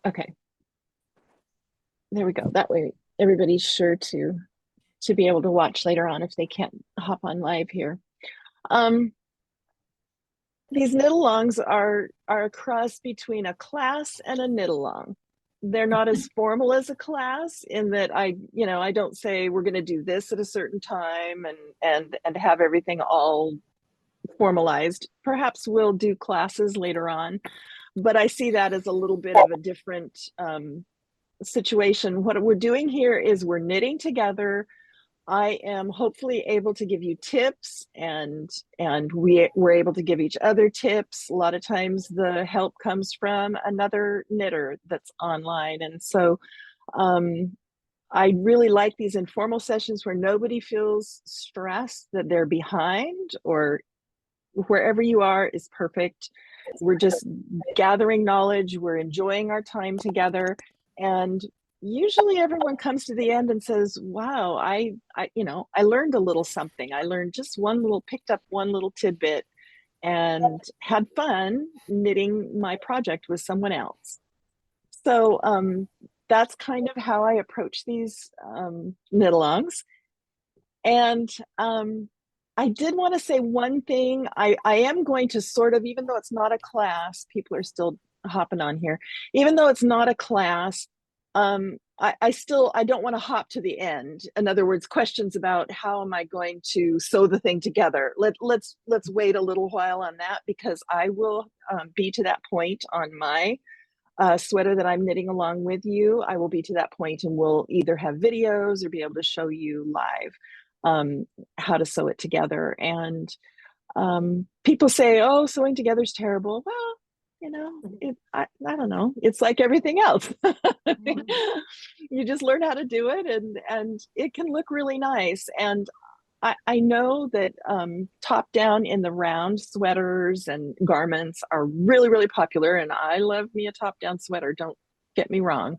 Okay, there we go. That way everybody's sure to be able to watch later on if they can't hop on live here. Um, these knit-alongs are a cross between a class and a knit-along. They're not as formal as a class in that I don't say we're going to do this at a certain time and have everything all formalized. Perhaps we'll do classes later on, but I see that as a little bit of a different situation. What we're doing here is we're knitting together. I am hopefully able to give you tips and we're able to give each other tips. A lot of times the help comes from another knitter that's online. And so I really like these informal sessions where nobody feels stressed that they're behind, or wherever you are is perfect. We're just gathering knowledge, we're enjoying our time together, and usually everyone comes to the end and says, wow, I learned a little something. I learned just picked up one little tidbit and had fun knitting my project with someone else. So that's kind of how I approach these knit-alongs. And I did want to say one thing. I am going to sort of, even though it's not a class, people are still hopping on here. Even though it's not a class, I don't want to hop to the end. In other words, questions about how am I going to sew the thing together. Let's wait a little while on that, because I will be to that point on my sweater that I'm knitting along with you. I will be to that point and we'll either have videos or be able to show you live how to sew it together. And people say, oh, sewing together is terrible. Well, I don't know. It's like everything else. You just learn how to do it, and it can look really nice. And I know that top down in the round sweaters and garments are really, really popular. And I love me a top down sweater, don't get me wrong.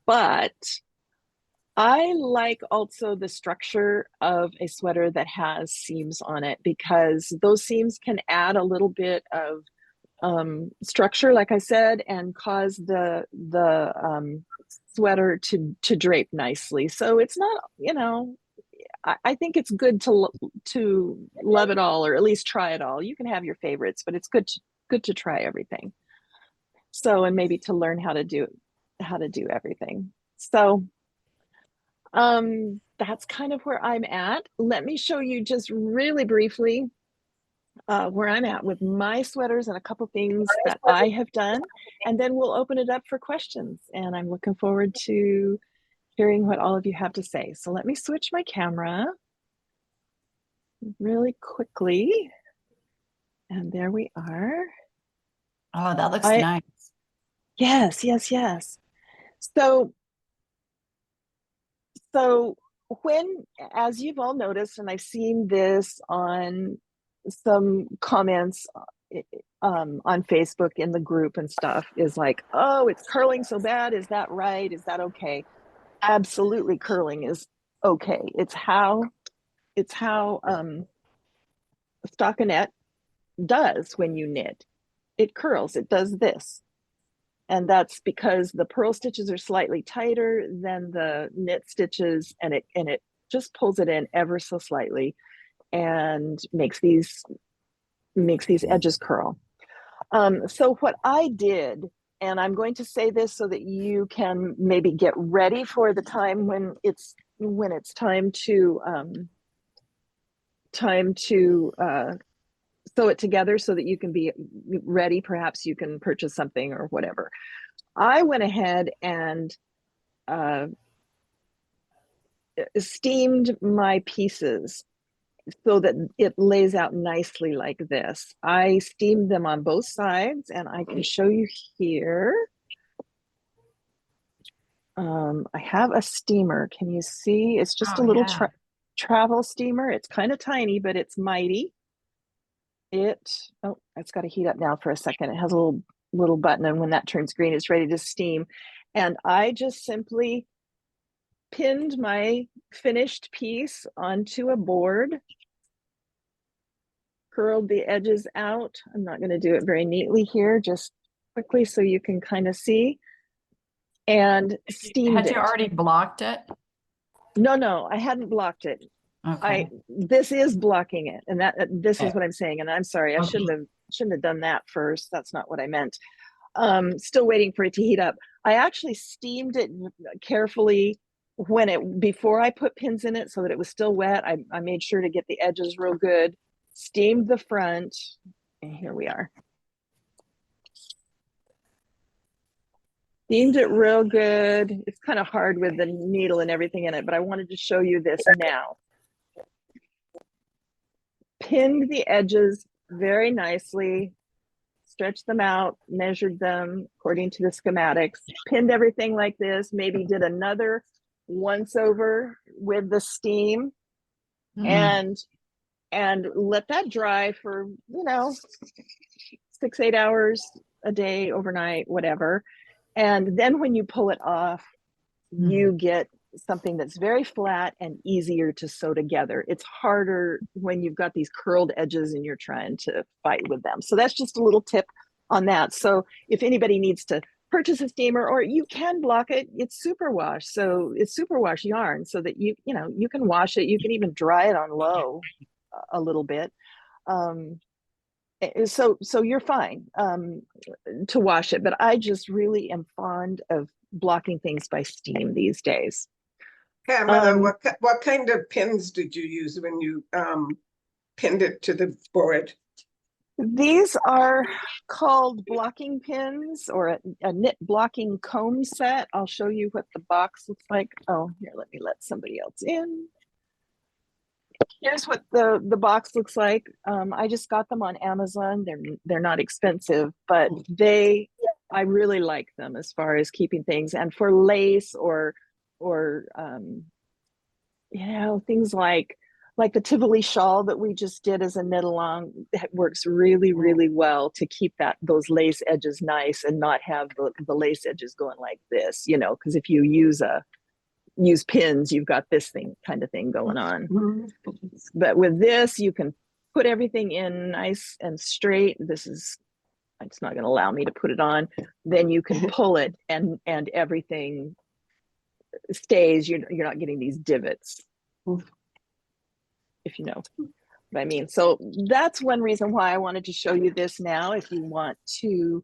But I like also the structure of a sweater that has seams on it, because those seams can add a little bit of structure, like I said, and cause the sweater to drape nicely. So it's not, I think it's good to love it all, or at least try it all. You can have your favorites, but it's good to try everything. So, and maybe to learn how to do everything. So that's kind of where I'm at. Let me show you just really briefly where I'm at with my sweaters and a couple things that I have done, and then we'll open it up for questions. And I'm looking forward to hearing what all of you have to say. So let me switch my camera really quickly. And there we are. Oh, that looks nice. Yes, yes, yes. So So when, as you've all noticed, and I've seen this on some comments on Facebook in the group and stuff, is like, oh, it's curling so bad. Is that right? Is that okay? Absolutely, curling is okay. It's how stockinette does when you knit. It curls. It does this. And that's because the purl stitches are slightly tighter than the knit stitches, and it just pulls it in ever so slightly and makes these edges curl. So what I did, and I'm going to say this so that you can maybe get ready for the time when it's time to sew it together, so that you can be ready. Perhaps you can purchase something or whatever. I went ahead and uh, steamed my pieces so that it lays out nicely like this. I steamed them on both sides, and I can show you here. I have a steamer. Can you see? It's just a little travel steamer. It's kind of tiny, but it's mighty. It's got to heat up now for a second. It has a little button, and when that turns green, it's ready to steam. And I just simply pinned my finished piece onto a board, curled the edges out. I'm not going to do it very neatly here, just quickly so you can kind of see. and steamed Had you it. already blocked it? No, I hadn't blocked it. Okay. This is blocking it, and this is Okay. what I'm saying. And I'm sorry, I Okay. shouldn't have done that first. That's not what I meant. Still waiting for it to heat up. I actually steamed it carefully before I put pins in it so that it was still wet. I made sure to get the edges real good, steamed the front, and here we are. Steamed it real good. It's kind of hard with the needle and everything in it, but I wanted to show you this now. Pinned the edges very nicely, stretched them out, measured them according to the schematics, pinned everything like this, maybe did another once over with the steam, and let that dry for 6-8 hours a day, overnight, whatever. And then when you pull it off, you get something that's very flat and easier to sew together. It's harder when you've got these curled edges and you're trying to fight with them. So that's just a little tip on that. So if anybody needs to purchase a steamer, or you can block it, it's superwash. So it's superwash yarn so that you can wash it. You can even dry it on low a little bit. So you're fine to wash it, but I just really am fond of blocking things by steam these days. Pamela, what kind of pins did you use when you pinned it to the board? These are called blocking pins, or a knit blocking comb set. I'll show you what the box looks like. Oh, here, let me let somebody else in. Here's what the box looks like. I just got them on Amazon. They're not expensive, but I really like them as far as keeping things, and for lace or things like the Tivoli shawl that we just did as a knit along. That works really well to keep those lace edges nice and not have the lace edges going like this, because if you use pins, you've got this kind of thing going on. But with this, you can put everything in nice and straight. It's not going to allow me to put it on. Then you can pull it and everything stays. You're not getting these divots, if you know what I mean. So that's one reason why I wanted to show you this now, if you want to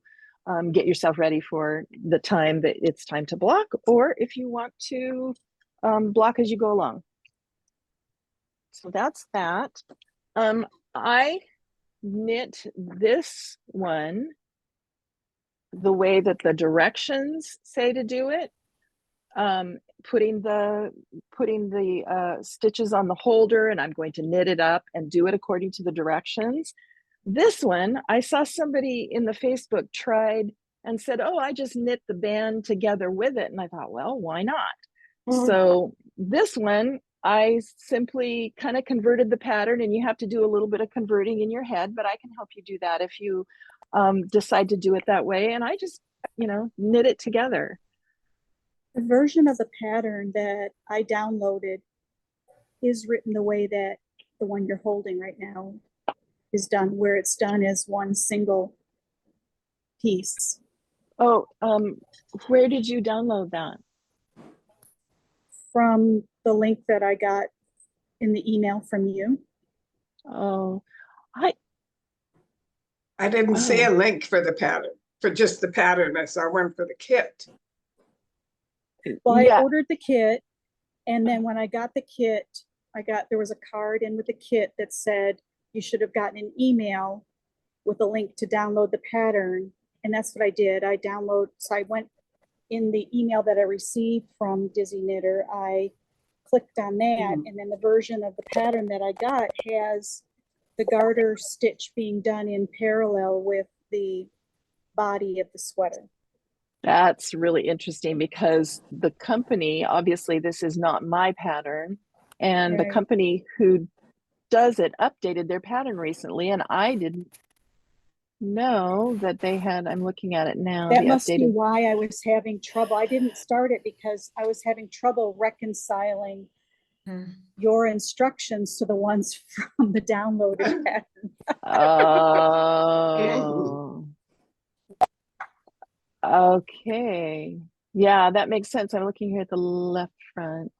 get yourself ready for the time that it's time to block, or if you want to block as you go along. So that's that. I knit this one the way that the directions say to do it, putting the stitches on the holder, and I'm going to knit it up and do it according to the directions. This one, I saw somebody in the Facebook tried and said, oh, I just knit the band together with it. And I thought, well, why not? So this one, I simply kind of converted the pattern, and you have to do a little bit of converting in your head, but I can help you do that if you decide to do it that way. And I just, knit it together. The version of the pattern that I downloaded is written the way that the one you're holding right now is done, where it's done as one single piece. Oh, where did you download that? From the link that I got in the email from you. Oh, I didn't see a link for the pattern, for just the pattern. I saw one for the kit. Well, I ordered the kit, and then when I got the kit, there was a card in with the kit that said you should have gotten an email with a link to download the pattern, and that's what I did. So I went in the email that I received from Dizzy Knitter, I clicked on that, and then the version of the pattern that I got has the garter stitch being done in parallel with the body of the sweater. That's really interesting, because the company, obviously this is not my pattern, and the company who does it updated their pattern recently, and I didn't know that they had. I'm looking at it now. That must be why I was having trouble. I didn't start it because I was having trouble reconciling your instructions to the ones from the downloaded pattern. Oh. Okay. Yeah, that makes sense. I'm looking here at the left front.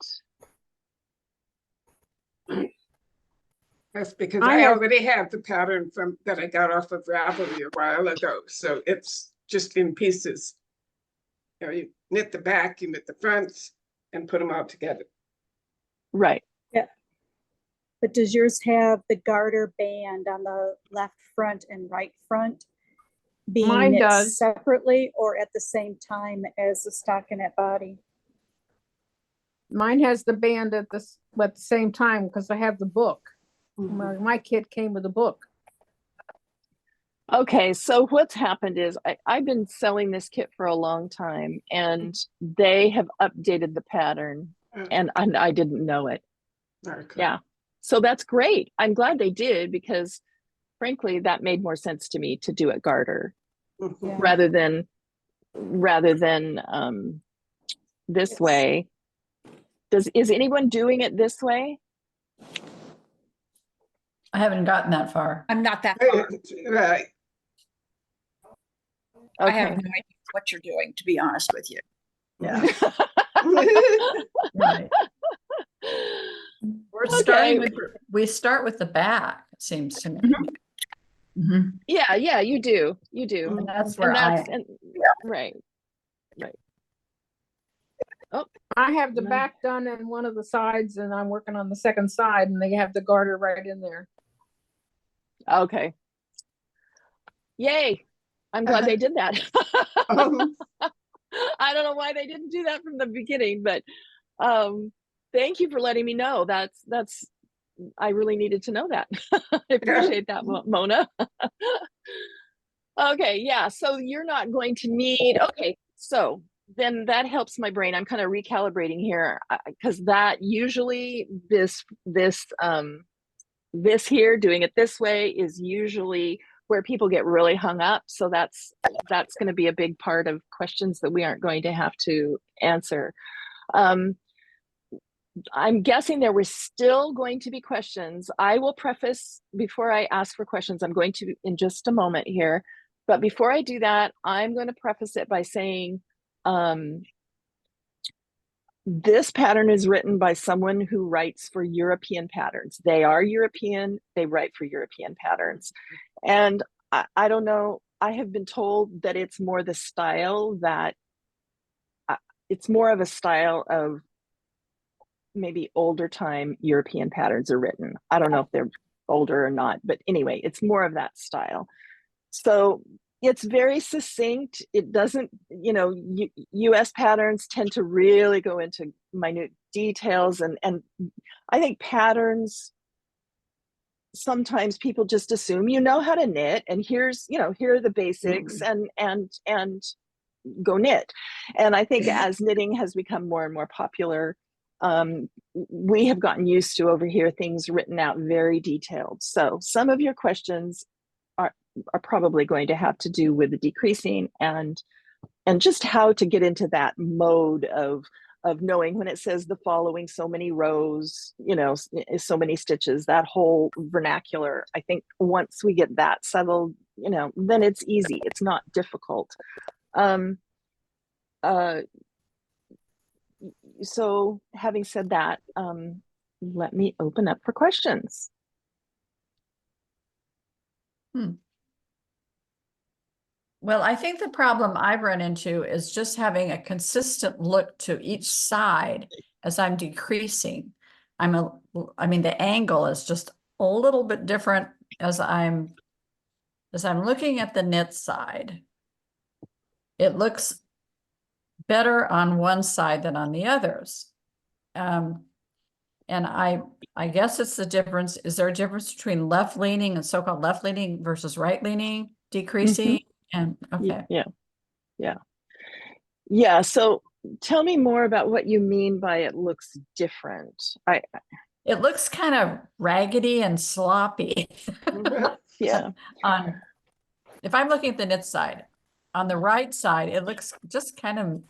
That's because I I have- already have the pattern from that I got off of Ravelry a while ago, so it's just in pieces. You know, you knit the back, you knit the fronts, and put them all together. Right. But does yours have the garter band on the left front and right front being Mine knit does. separately or at the same time as the stockinette body? Mine has the band at the same time because I have the book. My kit came with a book. Okay, so what's happened is I've been selling this kit for a long time, and they have updated the pattern, and I didn't know it. Okay. Yeah. So that's great. I'm glad they did, because frankly, that made more sense to me to do it garter Mhm. Yeah. rather than this Yes. way. Is anyone doing it this way? I haven't gotten that far. I'm not that far. Right. I have Okay. no idea what you're doing, to be honest with you. Yeah, right. We're Okay. starting with, we start with the back, it seems to me. Mhm. Yeah, you do. You do. And that's where right. I have the No. back done and one of the sides, and I'm working on the second side, and they have the garter right in there. Okay. Yay. I'm glad they did that. Um, I don't know why they didn't do that from the beginning, but thank you for letting me know. That's I really needed to know that. I appreciate that, Mona. Okay, yeah, so you're not going to need, okay, so then that helps my brain. I'm kind of recalibrating here, because that usually this here, doing it this way, is usually where people get really hung up. So that's going to be a big part of questions that we aren't going to have to answer. I'm guessing there were still going to be questions. I will preface before I ask for questions. I'm going to in just a moment here. But before I do that, I'm going to preface it by saying this pattern is written by someone who writes for European patterns. They are European, they write for European patterns. And I don't know, I have been told that it's more the style that, it's more of a style of maybe older time European patterns are written. I don't know if they're older or not, but anyway, it's more of that style. So it's very succinct. It doesn't, US patterns tend to really go into minute details, and I think patterns, sometimes people just assume you know how to knit, and here are the basics, and go knit. And I think as knitting has become more and more popular, we have gotten used to over here things written out very detailed. So some of your questions are probably going to have to do with the decreasing and just how to get into that mode of knowing when it says the following so many rows, so many stitches, that whole vernacular. I think once we get that settled, then it's easy. It's not difficult. So having said that, let me open up for questions. Well, I think the problem I've run into is just having a consistent look to each side as I'm decreasing. I mean, the angle is just a little bit different as I'm looking at the knit side. It looks better on one side than on the others. And I guess it's the difference. Is there a difference between left leaning and so-called left leaning versus right leaning decreasing? And okay. Yeah. So tell me more about what you mean by it looks different. It looks kind of raggedy and sloppy. Yeah. If I'm looking at the knit side, on the right side, it looks just kind of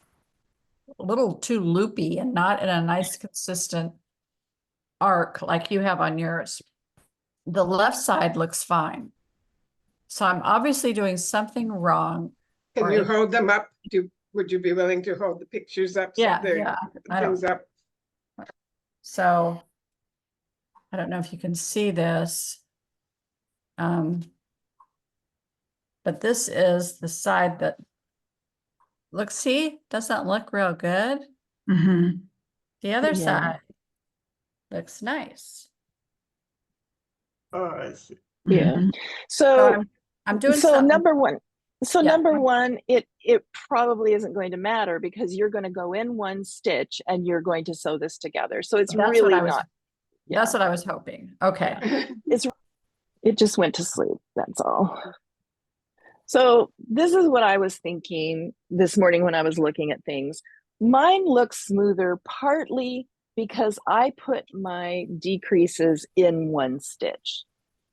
a little too loopy and not in a nice consistent arc like you have on yours. The left side looks fine. So I'm obviously doing something wrong. Can you hold them up? would you be willing to hold the pictures up? Yeah, the yeah. I don't, Things up? so I don't know if you can see this. But this is the side that looks, see, doesn't look real good. Mhm. The other Yeah. side looks nice. Oh, I see. Yeah. Mhm. So So, I'm doing so something. number one, so Yeah. number one, it probably isn't going to matter because you're going to go in one stitch and you're going to sew this together. So it's That's what really I was, not. that's Yeah. what I was hoping. Okay. It just went to sleep. That's all. So this is what I was thinking this morning when I was looking at things. Mine looks smoother partly because I put my decreases in one stitch.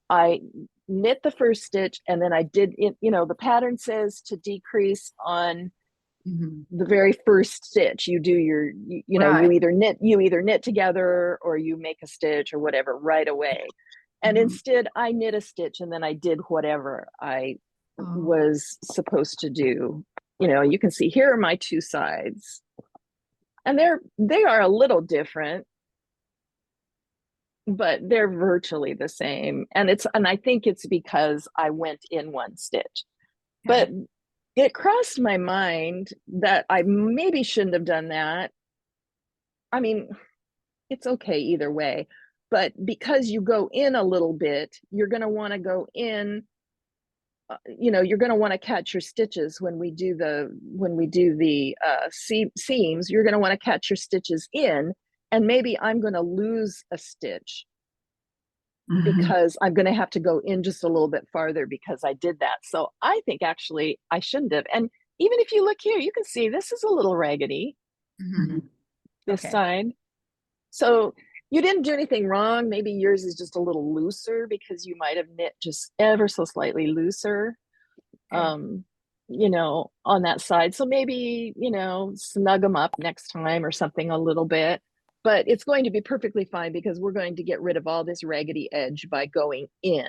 I knit the first stitch and then I did it, you know, the pattern says to decrease on Mhm. the very first stitch. You do your, you know, Right. you either knit together or you make a stitch or whatever right away. And Mhm. instead I knit a stitch and then I did whatever I was supposed to do. You know, you can see here are my two sides. And they are a little different, but they're virtually the same. And I think it's because I went in one stitch. But it crossed my mind that I maybe shouldn't have done that. I mean, it's okay either way, but because you go in a little bit, you're going to want to go in, you know, you're going to want to catch your stitches when we do the seams. You're going to want to catch your stitches in, and maybe I'm going to lose a stitch Mhm. because I'm going to have to go in just a little bit farther because I did that. So I think actually I shouldn't have. And even if you look here, you can see this is a little raggedy, Mhm. this Okay. side. So you didn't do anything wrong. Maybe yours is just a little looser because you might have knit just ever so slightly looser, Okay. you know, on that side. So maybe, you know, snug them up next time or something a little bit. But it's going to be perfectly fine because we're going to get rid of all this raggedy edge by going in.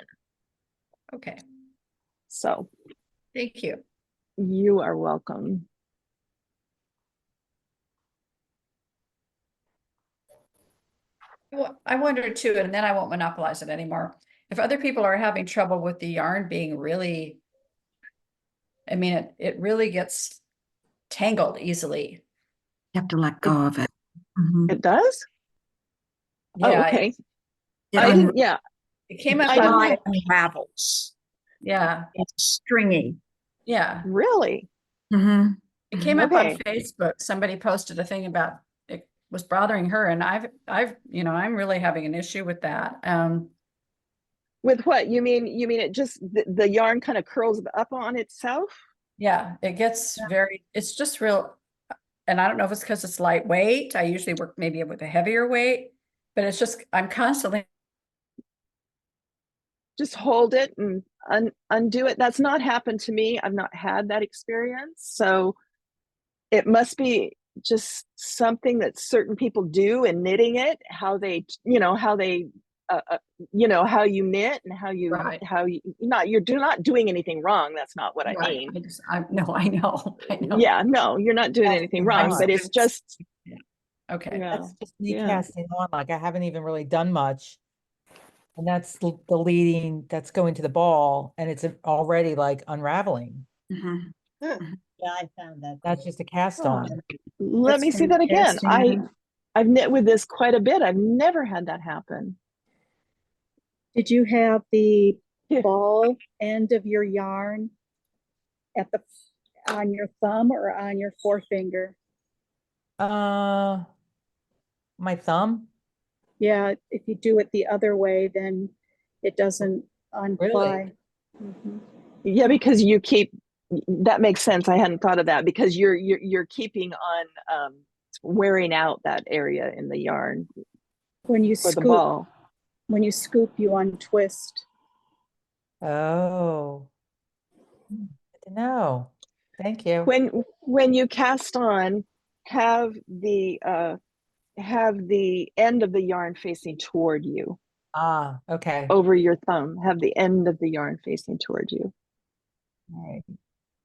Okay. So Thank you. you are welcome. Well, I wonder too, and then I won't monopolize it anymore. If other people are having trouble with the yarn being really, I mean, it really gets tangled easily. You have to let go of it. Mhm. It does? Oh, Yeah, okay. It I un- didn't, yeah, it came up I didn't on, have, unravels. yeah, It's stringy. yeah. really? Mhm. It came up on Okay. Facebook. Somebody posted a thing about it was bothering her, and you know, I'm really having an issue with that. With what? You mean it just, the yarn kind of curls up on itself? Yeah, it gets very, it's just real, and I don't know if it's because it's lightweight. I usually work maybe with a heavier weight, but it's just, I'm constantly, Just hold it and undo it. That's not happened to me. I've not had that experience. So it must be just something that certain people do in knitting it, how they, you know, how they, you know, how you knit and right, you're not doing anything wrong. That's not what I right. mean. No, I know, I know. Yeah, no, you're not doing That's anything too wrong, much. but it's just, Okay, yeah, That's just me yeah. casting on, like I haven't even really done much. And that's the leading, that's going to the ball, and it's already like unraveling. Mhm. Huh. Yeah, I found that. That's just a cast Oh, on. let That's me see from that again. casting on. I've knit with this quite a bit. I've never had that happen. Did you have the Here. ball end of your yarn at on your thumb or on your forefinger? My thumb? Yeah, if you do it the other way, then it doesn't unply. Mhm. Yeah, because you keep, that makes sense. I hadn't thought of that because you're keeping on wearing out that area in the yarn When you for the scoop, ball. you untwist. Oh. Good to know. Thank you. When you cast on, have the end of the yarn facing toward you. Ah, okay. Over your thumb. Have the end of the yarn facing toward you. All right.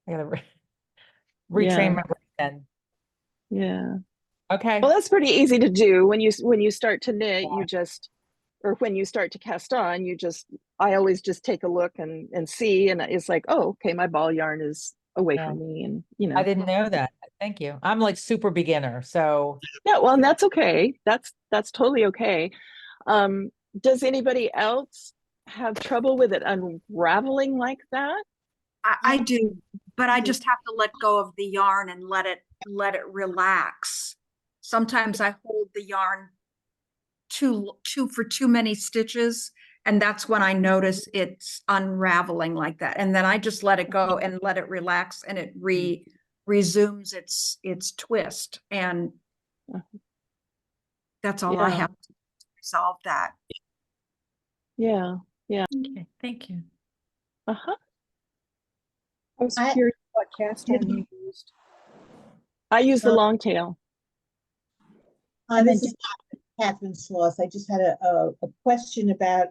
I gotta Yeah. retrain my brain then. Yeah. Okay. Well, that's pretty easy to do when you start to knit, you just, or when you start to cast on, I always just take a look and see, and it's like, oh, okay, my ball yarn is away Yeah. from me, and I didn't know that. Thank you. I'm like super beginner, so yeah, well, and that's okay. That's totally okay. Does anybody else have trouble with it unraveling like that? I do, but I just have to let go of the yarn and let it relax. Sometimes I hold the yarn for too many stitches, and that's when I notice it's unraveling like that. And then I just let it go and let it relax, and it resumes its twist. And that's all I Yeah. have to resolve that. Yeah. Okay, thank you. Uh-huh. I was curious what cast on you used. I use the long tail. This is Catherine Sloss. I just had a question about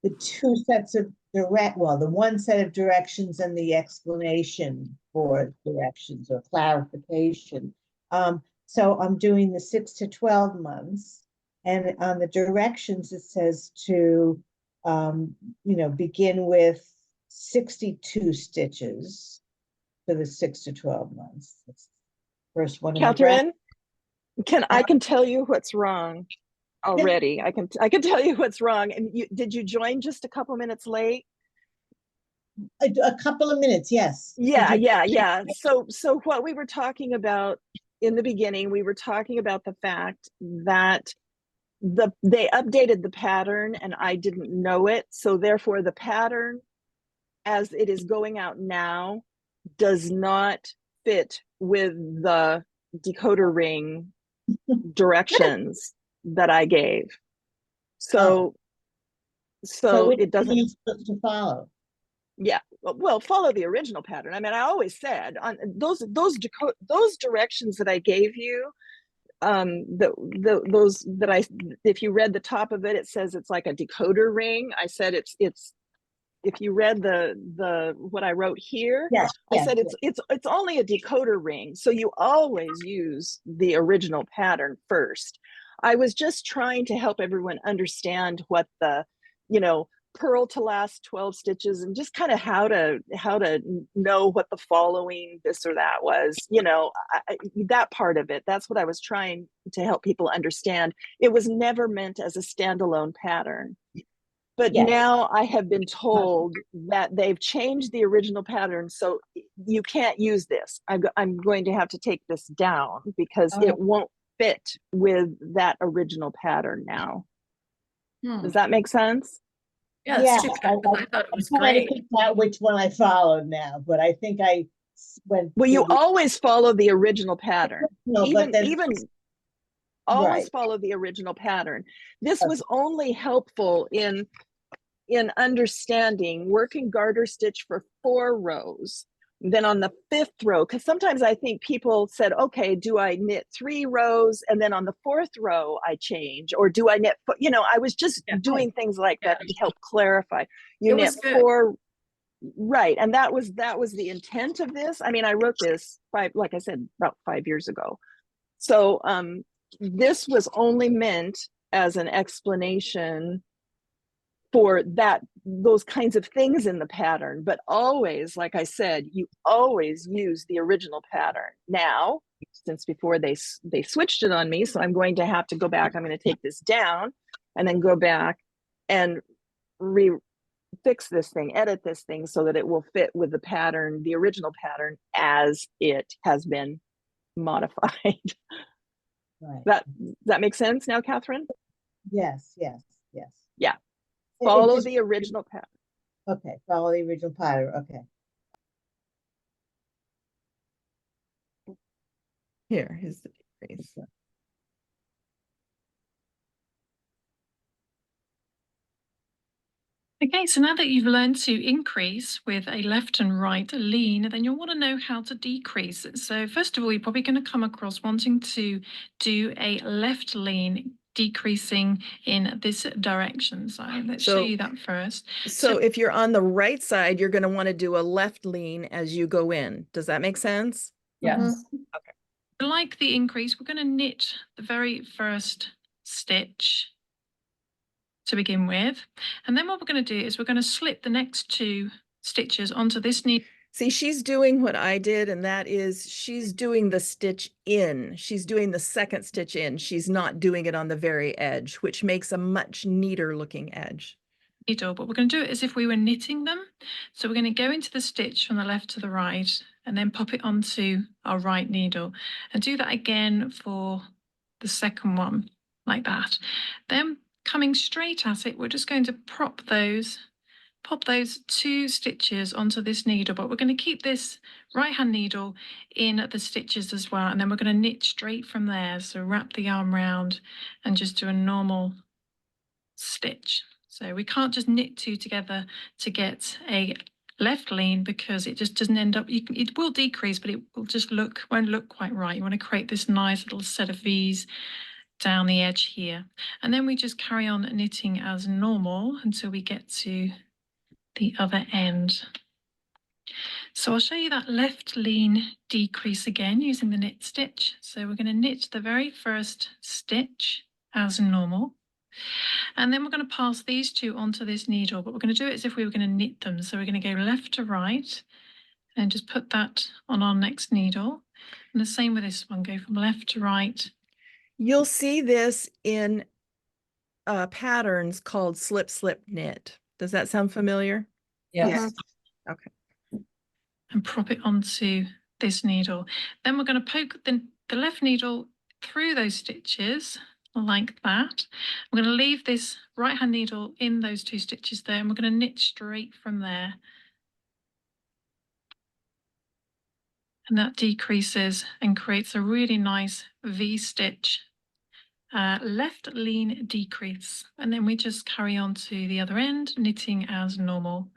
the two sets of the one set of directions and the explanation for directions or clarification. So I'm doing the 6 to 12 months, and on the directions it says to begin with 62 stitches for the 6 to 12 months. That's the first one. Catherine, I can tell you what's wrong already. I can tell you what's wrong. And did you join just a couple minutes late? A couple of minutes, yes. Yeah. So what we were talking about in the beginning, we were talking about the fact that they updated the pattern and I didn't know it. So therefore the pattern as it is going out now does not fit with the decoder ring directions that I gave. So which it doesn't. are you supposed to follow? Yeah, well, follow the original pattern. I mean, I always said on those directions that I gave you, those that if you read the top of it, it says it's like a decoder ring. I said it's if you read the what I wrote here, I said it's only a decoder ring. So you always use the original pattern first. I was just trying to help everyone understand what the, purl to last 12 stitches and just kind of how to know what the following this or that was, that part of it. That's what I was trying to help people understand. It was never meant as a standalone pattern. But now I have been told that they've changed the original pattern, so you can't use this. I'm going to have to take this down because it won't fit with that original pattern now. Does that make sense? Yeah, Yeah, it's too bad, 'cause I thought it was I'm trying to great. figure out which one I followed now, but I think I went. Well, you always follow the original pattern. No, but then Even always follow the original pattern. This was only helpful in understanding working garter stitch for 4 rows. Then on the 5th row, because sometimes I think people said, okay, do I knit 3 rows and then on the 4th row I change, or do I knit, I was just doing things like that to help clarify. You knit 4, right? And that was the intent of this. I mean, I wrote this like I said, about 5 years ago. So this was only meant as an explanation for those kinds of things in the pattern, but always, like I said, you always use the original pattern. Now, since before they switched it on me, so I'm going to have to go back. I'm going to take this down and then go back and fix this thing, edit this thing so that it will fit with the pattern, the original pattern, as it has been modified. That makes sense now, Catherine? Yes. Yeah. Follow the original pattern. Okay, follow the original pattern. Okay. Here's the decrease. Okay, so now that you've learned to increase with a left and right lean, then you'll want to know how to decrease. So first of all, you're probably going to come across wanting to do a left lean decreasing in this direction. So let's show you that first. So if you're on the right side, you're going to want to do a left lean as you go in. Does that make sense? Yes. Like the increase, we're going to knit the very first stitch to begin with. And then what we're going to do is we're going to slip the next 2 stitches onto this needle. See, she's doing what I did, and that is she's doing the stitch in. She's doing the second stitch in. She's not doing it on the very edge, which makes a much neater looking edge. Needle, but we're going to do it as if we were knitting them. So we're going to go into the stitch from the left to the right and then pop it onto our right needle and do that again for the second one like that. Then coming straight at it, we're just going to pop those 2 stitches onto this needle, but we're going to keep this right hand needle in the stitches as well, and then we're going to knit straight from there. So wrap the yarn round and just do a normal stitch. So we can't just knit 2 together to get a left lean because it just doesn't end up, it will decrease, but it will just won't look quite right. You want to create this nice little set of V's down the edge here. And then we just carry on knitting as normal until we get to the other end. So I'll show you that left lean decrease again using the knit stitch. So we're going to knit the very first stitch as normal. And then we're going to pass these 2 onto this needle, but we're going to do it as if we were going to knit them. So we're going to go left to right and just put that on our next needle. And the same with this one, go from left to right. You'll see this in patterns called slip, slip, knit. Does that sound familiar? Yes. Okay. And prop it onto this needle. Then we're going to poke the left needle through those stitches like that. We're going to leave this right hand needle in those 2 stitches there, and we're going to knit straight from there. And that decreases and creates a really nice V stitch, left lean decrease. And then we just carry on to the other end, knitting as normal.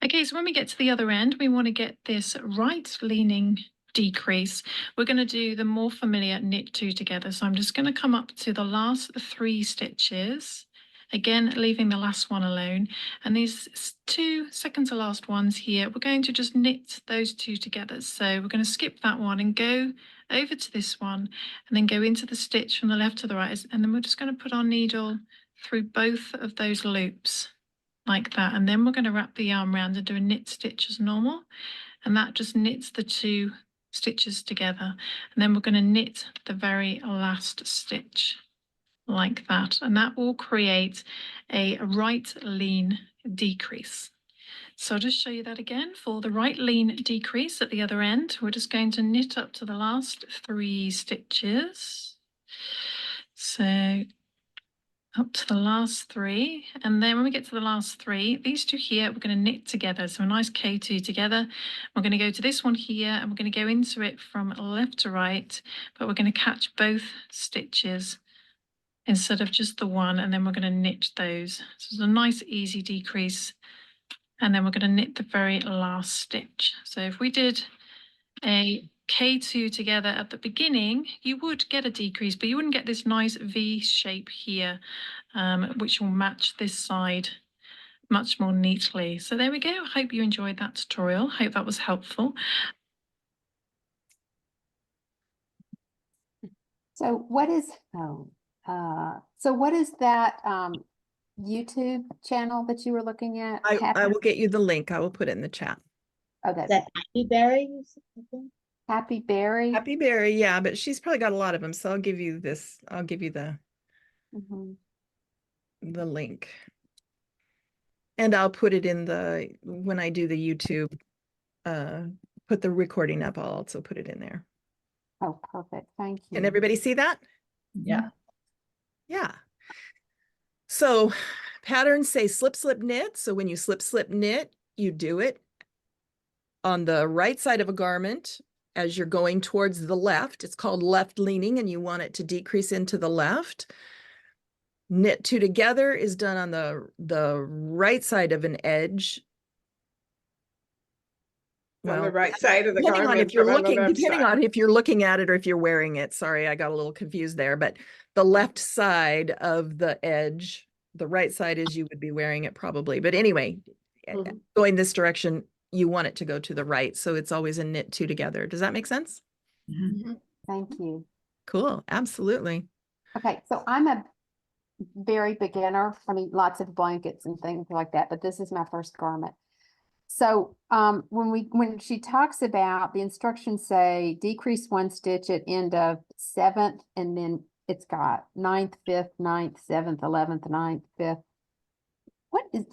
Okay, so when we get to the other end, we want to get this right leaning decrease. We're going to do the more familiar knit 2 together. So I'm just going to come up to the last 3 stitches, again leaving the last one alone, and these 2 second to last ones here, we're going to just knit those 2 together. So we're going to skip that one and go over to this one and then go into the stitch from the left to the right, and then we're just going to put our needle through both of those loops like that, and then we're going to wrap the yarn around and do a knit stitch as normal, and that just knits the 2 stitches together, and then we're going to knit the very last stitch like that, and that will create a right lean decrease. So I'll just show you that again. For the right lean decrease at the other end, we're just going to knit up to the last 3 stitches. So up to the last 3, and then when we get to the last 3, these 2 here, we're going to knit together. So a nice K2 together. We're going to go to this one here, and we're going to go into it from left to right, but we're going to catch both stitches instead of just the one, and then we're going to knit those. So it's a nice easy decrease, and then we're going to knit the very last stitch. So if we did a K2 together at the beginning, you would get a decrease, but you wouldn't get this nice V shape here, which will match this side much more neatly. So there we go. I hope you enjoyed that tutorial. Hope that was helpful. So what is that YouTube channel that you were looking at? I will get you the link. I will put it in the chat. Okay. Is that Happy Berry? Happy Berry. Happy Berry, yeah, but she's probably got a lot of them, so I'll give you this. I'll give you the link, and I'll put it in the when I do the YouTube. Put the recording up. I'll also put it in there. Oh, perfect. Thank you. Can everybody see that? Yeah. Yeah. So patterns say slip, slip, knit. So when you slip, slip, knit, you do it on the right side of a garment as you're going towards the left. It's called left leaning, and you want it to decrease into the left. Knit 2 together is done on the right side of an edge. On the right side of the depending on garment, if you're but on the looking, left depending side. on if you're looking at it or if you're wearing it. Sorry, I got a little confused there, but the left side of the edge, the right side is you would be wearing it probably. But anyway, Mhm. going this direction, you want it to go to the right. So it's always a knit two together. Does that make sense? Thank you. Cool. Absolutely. Okay, so I'm a very beginner. I mean, lots of blankets and things like that, but this is my first garment. So when she talks about the instructions say decrease 1 stitch at end of 7th, and then it's got 9th, 5th, 9th, 7th, 11th, 9th, 5th.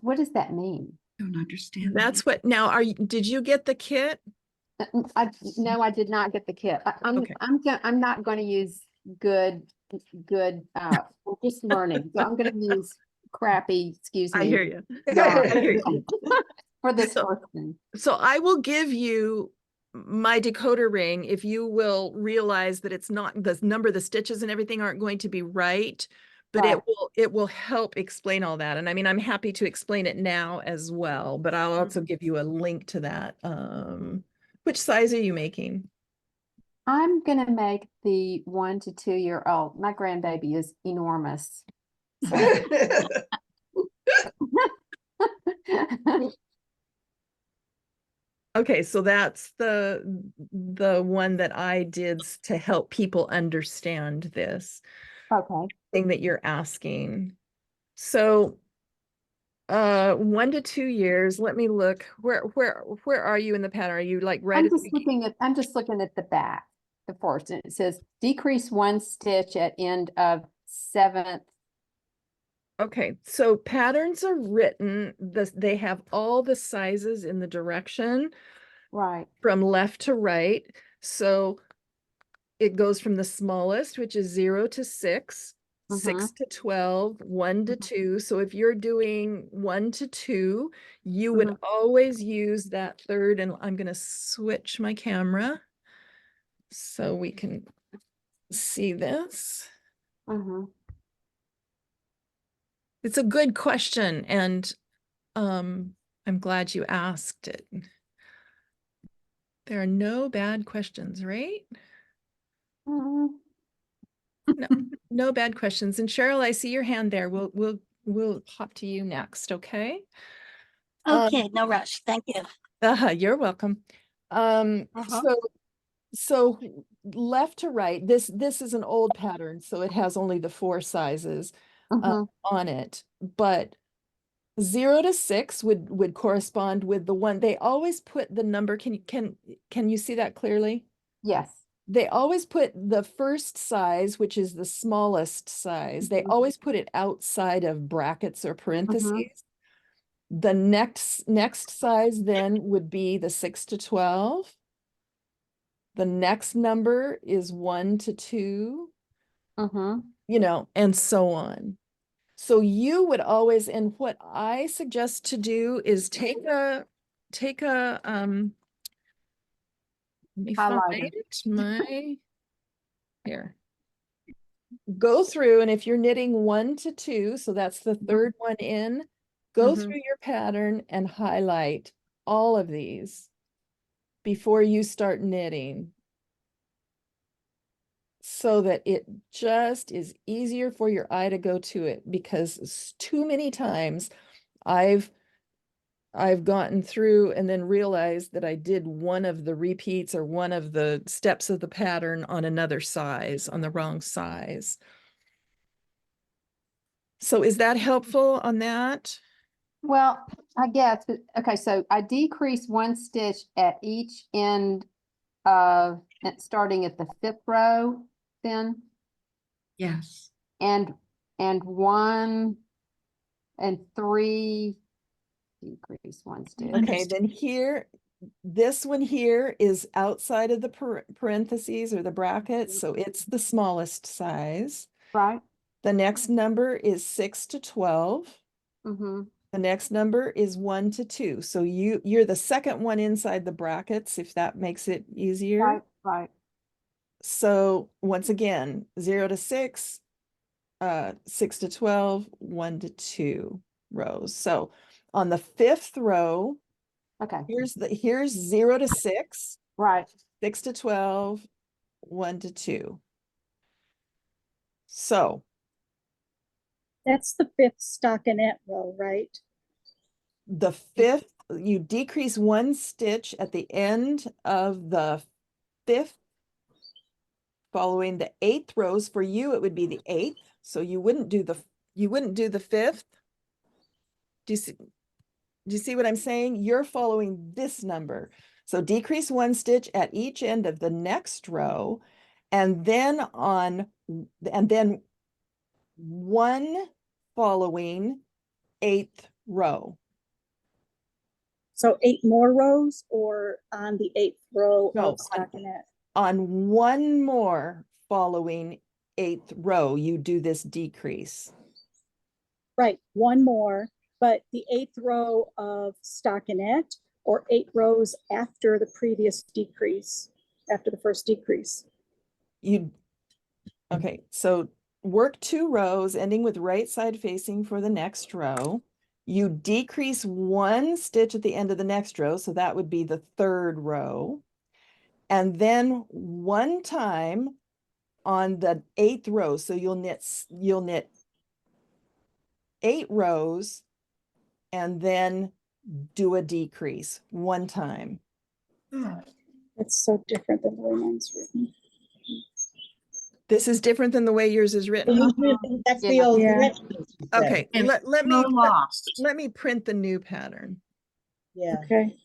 What does that mean? Don't understand. That's what, now did you get the kit? No, I did not get the kit. Okay. I'm not going to use good, I'm just learning. So I'm going to use crappy, excuse me. I hear you. yarn I hear you. for this So- first thing. So I will give you my decoder ring if you will realize that it's not, the number of the stitches and everything aren't going to be right, but Right. it will help explain all that. And I mean, I'm happy to explain it now as well, but I'll also give you a link to that. Which size are you making? I'm going to make the 1 to 2 year old. My grandbaby is enormous. Okay, so that's the one that I did to help people understand this Okay. thing that you're asking. So 1 to 2 years, let me look. Where are you in the pattern? Are you like right I'm at the just looking at the back, the first, and it says decrease 1 stitch at end of 7th. Okay, so patterns are written, they have all the sizes in the direction Right. from left to right. So it goes from the smallest, which is 0 to 6, 6 to 12, 1 to 2. So if you're doing 1 to 2, you would always use that third, and I'm going to switch my camera so we can see this. It's a good question, and I'm glad you asked it. There are no bad questions, right? No, no bad questions. And Cheryl, I see your hand there. We'll hop to you next, okay? Okay, no rush. Thank you. You're welcome. So left to right, this is an old pattern, so it has only the 4 sizes on it, but 0 to 6 would correspond with the one. They always put the number. Can you see that clearly? Yes. They always put the first size, which is the smallest size. They always put it outside of brackets or parentheses. The next size then would be the 6 to 12. The next number is 1 to 2. You know, and so on. So you would always, and what I suggest to do is take a let me find my here. Go through, and if you're knitting 1 to 2, so that's the third one in, go through your pattern and highlight all of these before you start knitting, so that it just is easier for your eye to go to it, because too many times I've gotten through and then realized that I did one of the repeats or one of the steps of the pattern on another size, on the wrong size. So is that helpful on that? Well, I guess, but okay, so I decrease 1 stitch at each end of, starting at the 5th row, then? Yes. And 1 and 3 decrease 1 stitch. Okay, then here, this one here is outside of the parentheses or the brackets, so it's the smallest size. Right. The next number is 6 to 12. The next number is 1 to 2. So you're the second one inside the brackets, if that makes it easier. Right. So once again, 0 to 6, 6 to 12, 1 to 2 rows. So on the 5th row, here's 0 to 6, right, 6 to 12, 1 to 2. So That's the 5th stockinette row, right? the fifth, you decrease 1 stitch at the end of the 5th, following the 8th rows. For you, it would be the 8th. So you wouldn't do the 5th. Do you see what I'm saying? You're following this number. So decrease 1 stitch at each end of the next row, and then one following 8th row. So 8 more rows or on the 8th row No, of stockinette? On one more following 8th row, you do this decrease. Right, one more, but the 8th row of stockinette or 8 rows after the previous decrease, after the first decrease. Okay, so work 2 rows ending with right side facing for the next row. You decrease 1 stitch at the end of the next row, so that would be the 3rd row. And then 1 time on the 8th row, so you'll knit 8 rows and then do a decrease 1 time. It's so different than the way mine's written. This is different than the way yours is written. That's the old Yeah. directions. you said. Okay, And let no me lost. let me print the new pattern. Yeah. Okay.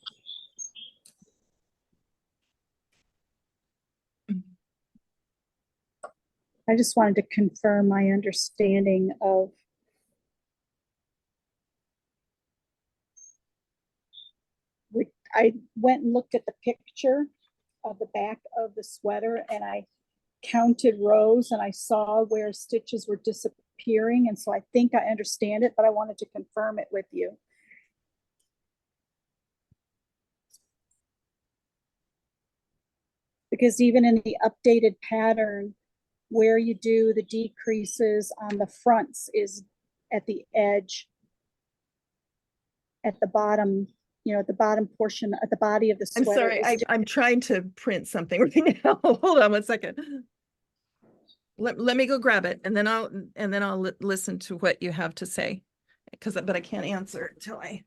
I just wanted to confirm my understanding of I went and looked at the picture of the back of the sweater and I counted rows and I saw where stitches were disappearing. And so I think I understand it, but I wanted to confirm it with you. Because even in the updated pattern, where you do the decreases on the fronts is at the edge, at the bottom, you know, at the bottom portion, at the body of the I'm sweater. sorry, I'm trying to print something right now. Hold on 1 second. Let me go grab it, and then I'll listen to what you have to say, but I can't answer until I.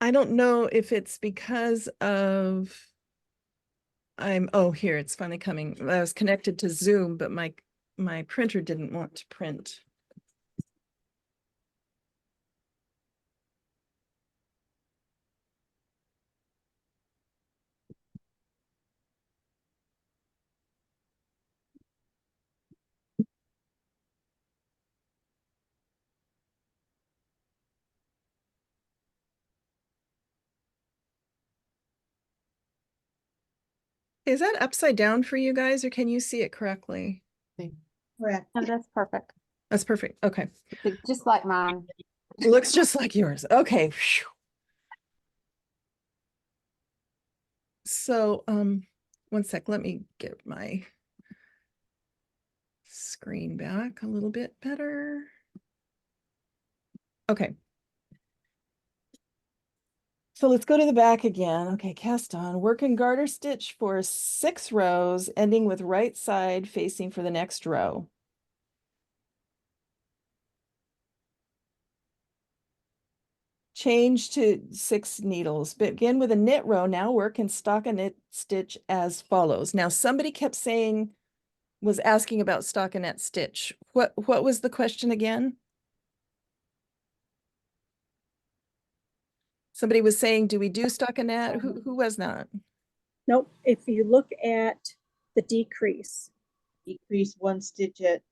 I don't know if it's because of oh, here, it's finally coming. I was connected to Zoom, but my printer didn't want to print. Is that upside down for you guys, or can you see it correctly? Correct. No, that's perfect. That's perfect. Okay. Just like mine. It looks just like yours. Okay. Phew. So, one sec, let me get my screen back a little bit better. Okay. So let's go to the back again. Okay, cast on, work in garter stitch for 6 rows, ending with right side facing for the next row. Change to 6 needles. Begin with a knit row. Now work in stockinette stitch as follows. Now somebody kept saying, was asking about stockinette stitch. What was the question again? Somebody was saying, do we do stockinette? Who was that? Nope, if you look at the decrease, Decrease 1 stitch at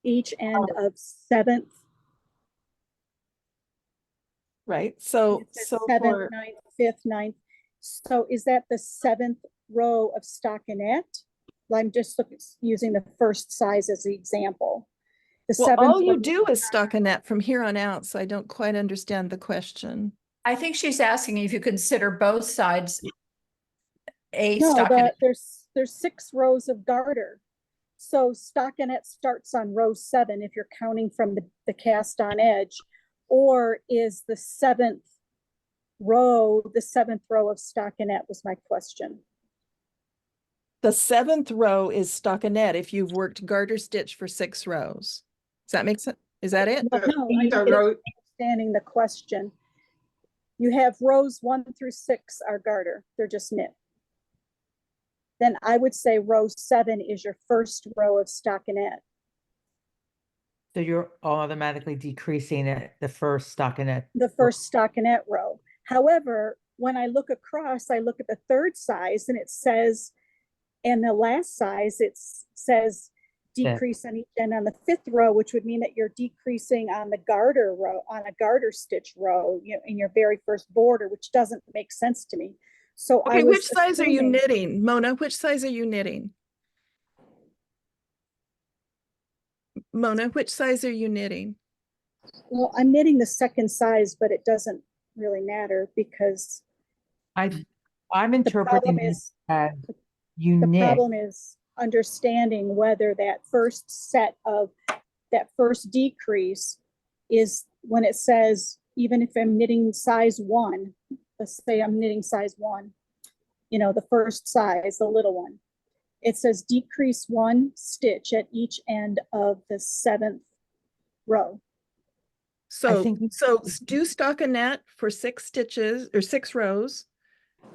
each end of 7th, Right. So it says so 7th, for 9th, 5th, 9th. So is that the 7th row of stockinette? I'm just using the first size as the example. The well, 7th all you row- do is stockinette from here on out, so I don't quite understand the question. I think she's asking if you consider both sides a No, stockinette. there's 6 rows of garter. So stockinette starts on row 7 if you're counting from the cast on edge, or is the 7th row the 7th row of stockinette was my question. The 7th row is stockinette if you've worked garter stitch for 6 rows. Does that make sense? Is that it? No, I'm The not row, understanding the question. You have rows 1 through 6 are garter, they're just knit. Then I would say row 7 is your first row of stockinette. So you're automatically decreasing it, the first stockinette. The first stockinette row. However, when I look across, I look at the 3rd size and it says, and the last size, it says decrease on each end on the 5th row, which would mean that you're decreasing on the garter row, on a garter stitch row, you know, in your very first border, which doesn't make sense to me. So Okay, I was which size are you assuming- knitting? Mona, which size are you knitting? Mona, which size are you knitting? Well, I'm knitting the 2nd size, but it doesn't really matter because I'm the problem interpreting this is as you the knit. problem is understanding whether that first set of that first decrease is when it says, even if I'm knitting size 1, let's say I'm knitting size 1, you know, the first size, the little one, it says decrease 1 stitch at each end of the 7th row. So think- so do stockinette for 6 stitches or 6 rows.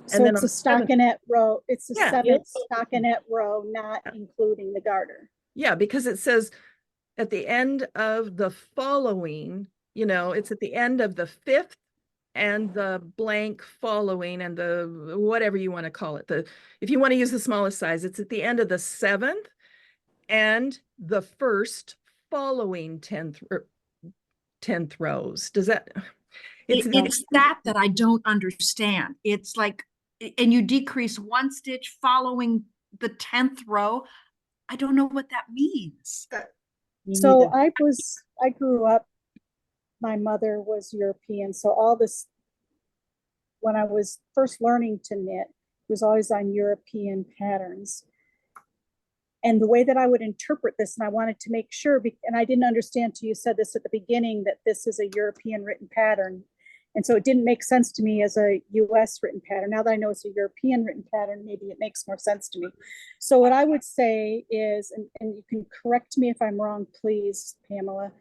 So then it's on a the 7th stockinette row. It's the Yeah. 7th stockinette row, not including the garter. Yeah, because it says at the end of the following, you know, it's at the end of the 5th and the blank following and the whatever you want to call it. If you want to use the smallest size, it's at the end of the 7th and the first following 10th rows. Does that It's that I don't understand. It's like, and you decrease 1 stitch following the 10th row. I don't know what that means. So I grew up, my mother was European. So all this, when I was first learning to knit, it was always on European patterns. And the way that I would interpret this, and I wanted to make sure, and I didn't understand till you said this at the beginning, that this is a European written pattern. And so it didn't make sense to me as a US written pattern. Now that I know it's a European written pattern, maybe it makes more sense to me. So what I would say is, and you can correct me if I'm wrong, please, Pamela,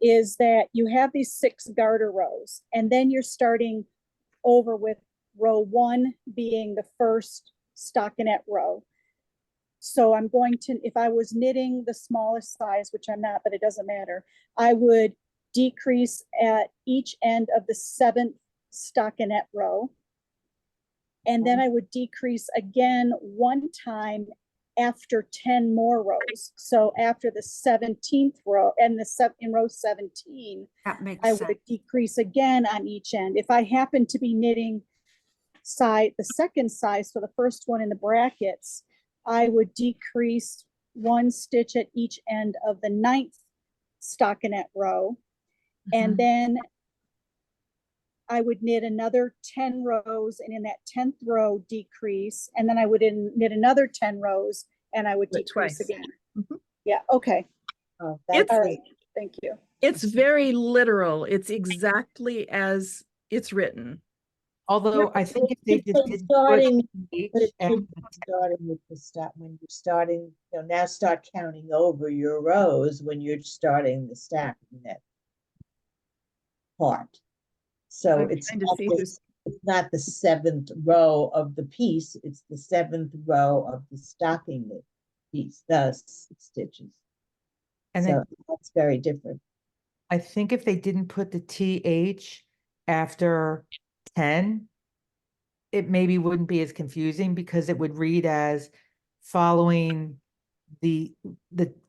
is that you have these 6 garter rows, and then you're starting over with row 1 being the first stockinette row. So I'm going to, if I was knitting the smallest size, which I'm not, but it doesn't matter, I would decrease at each end of the 7th stockinette row. And then I would decrease again 1 time after 10 more rows. So after the 17th row and in row 17, That makes I sense. would decrease again on each end. If I happen to be knitting the 2nd size, so the first one in the brackets, I would decrease 1 stitch at each end of the 9th stockinette row. And then I would knit another 10 rows, and in that 10th row decrease, and then I would knit another 10 rows and I would Do it decrease twice. again. Mhm. Yeah, okay. Oh, It's- All right, thank you. It's very literal. It's exactly as it's written. Although I think if they It just should didn't starting, put but each it after should be starting with the start, when you're starting, now start counting over your rows when you're starting the stacking that part. So I'm it's trying to not see the, who's- it's not the 7th row of the piece, it's the 7th row of the stocking knit piece, stitches. And So that's very different. I think if they didn't put the TH after 10, it maybe wouldn't be as confusing because it would read as following the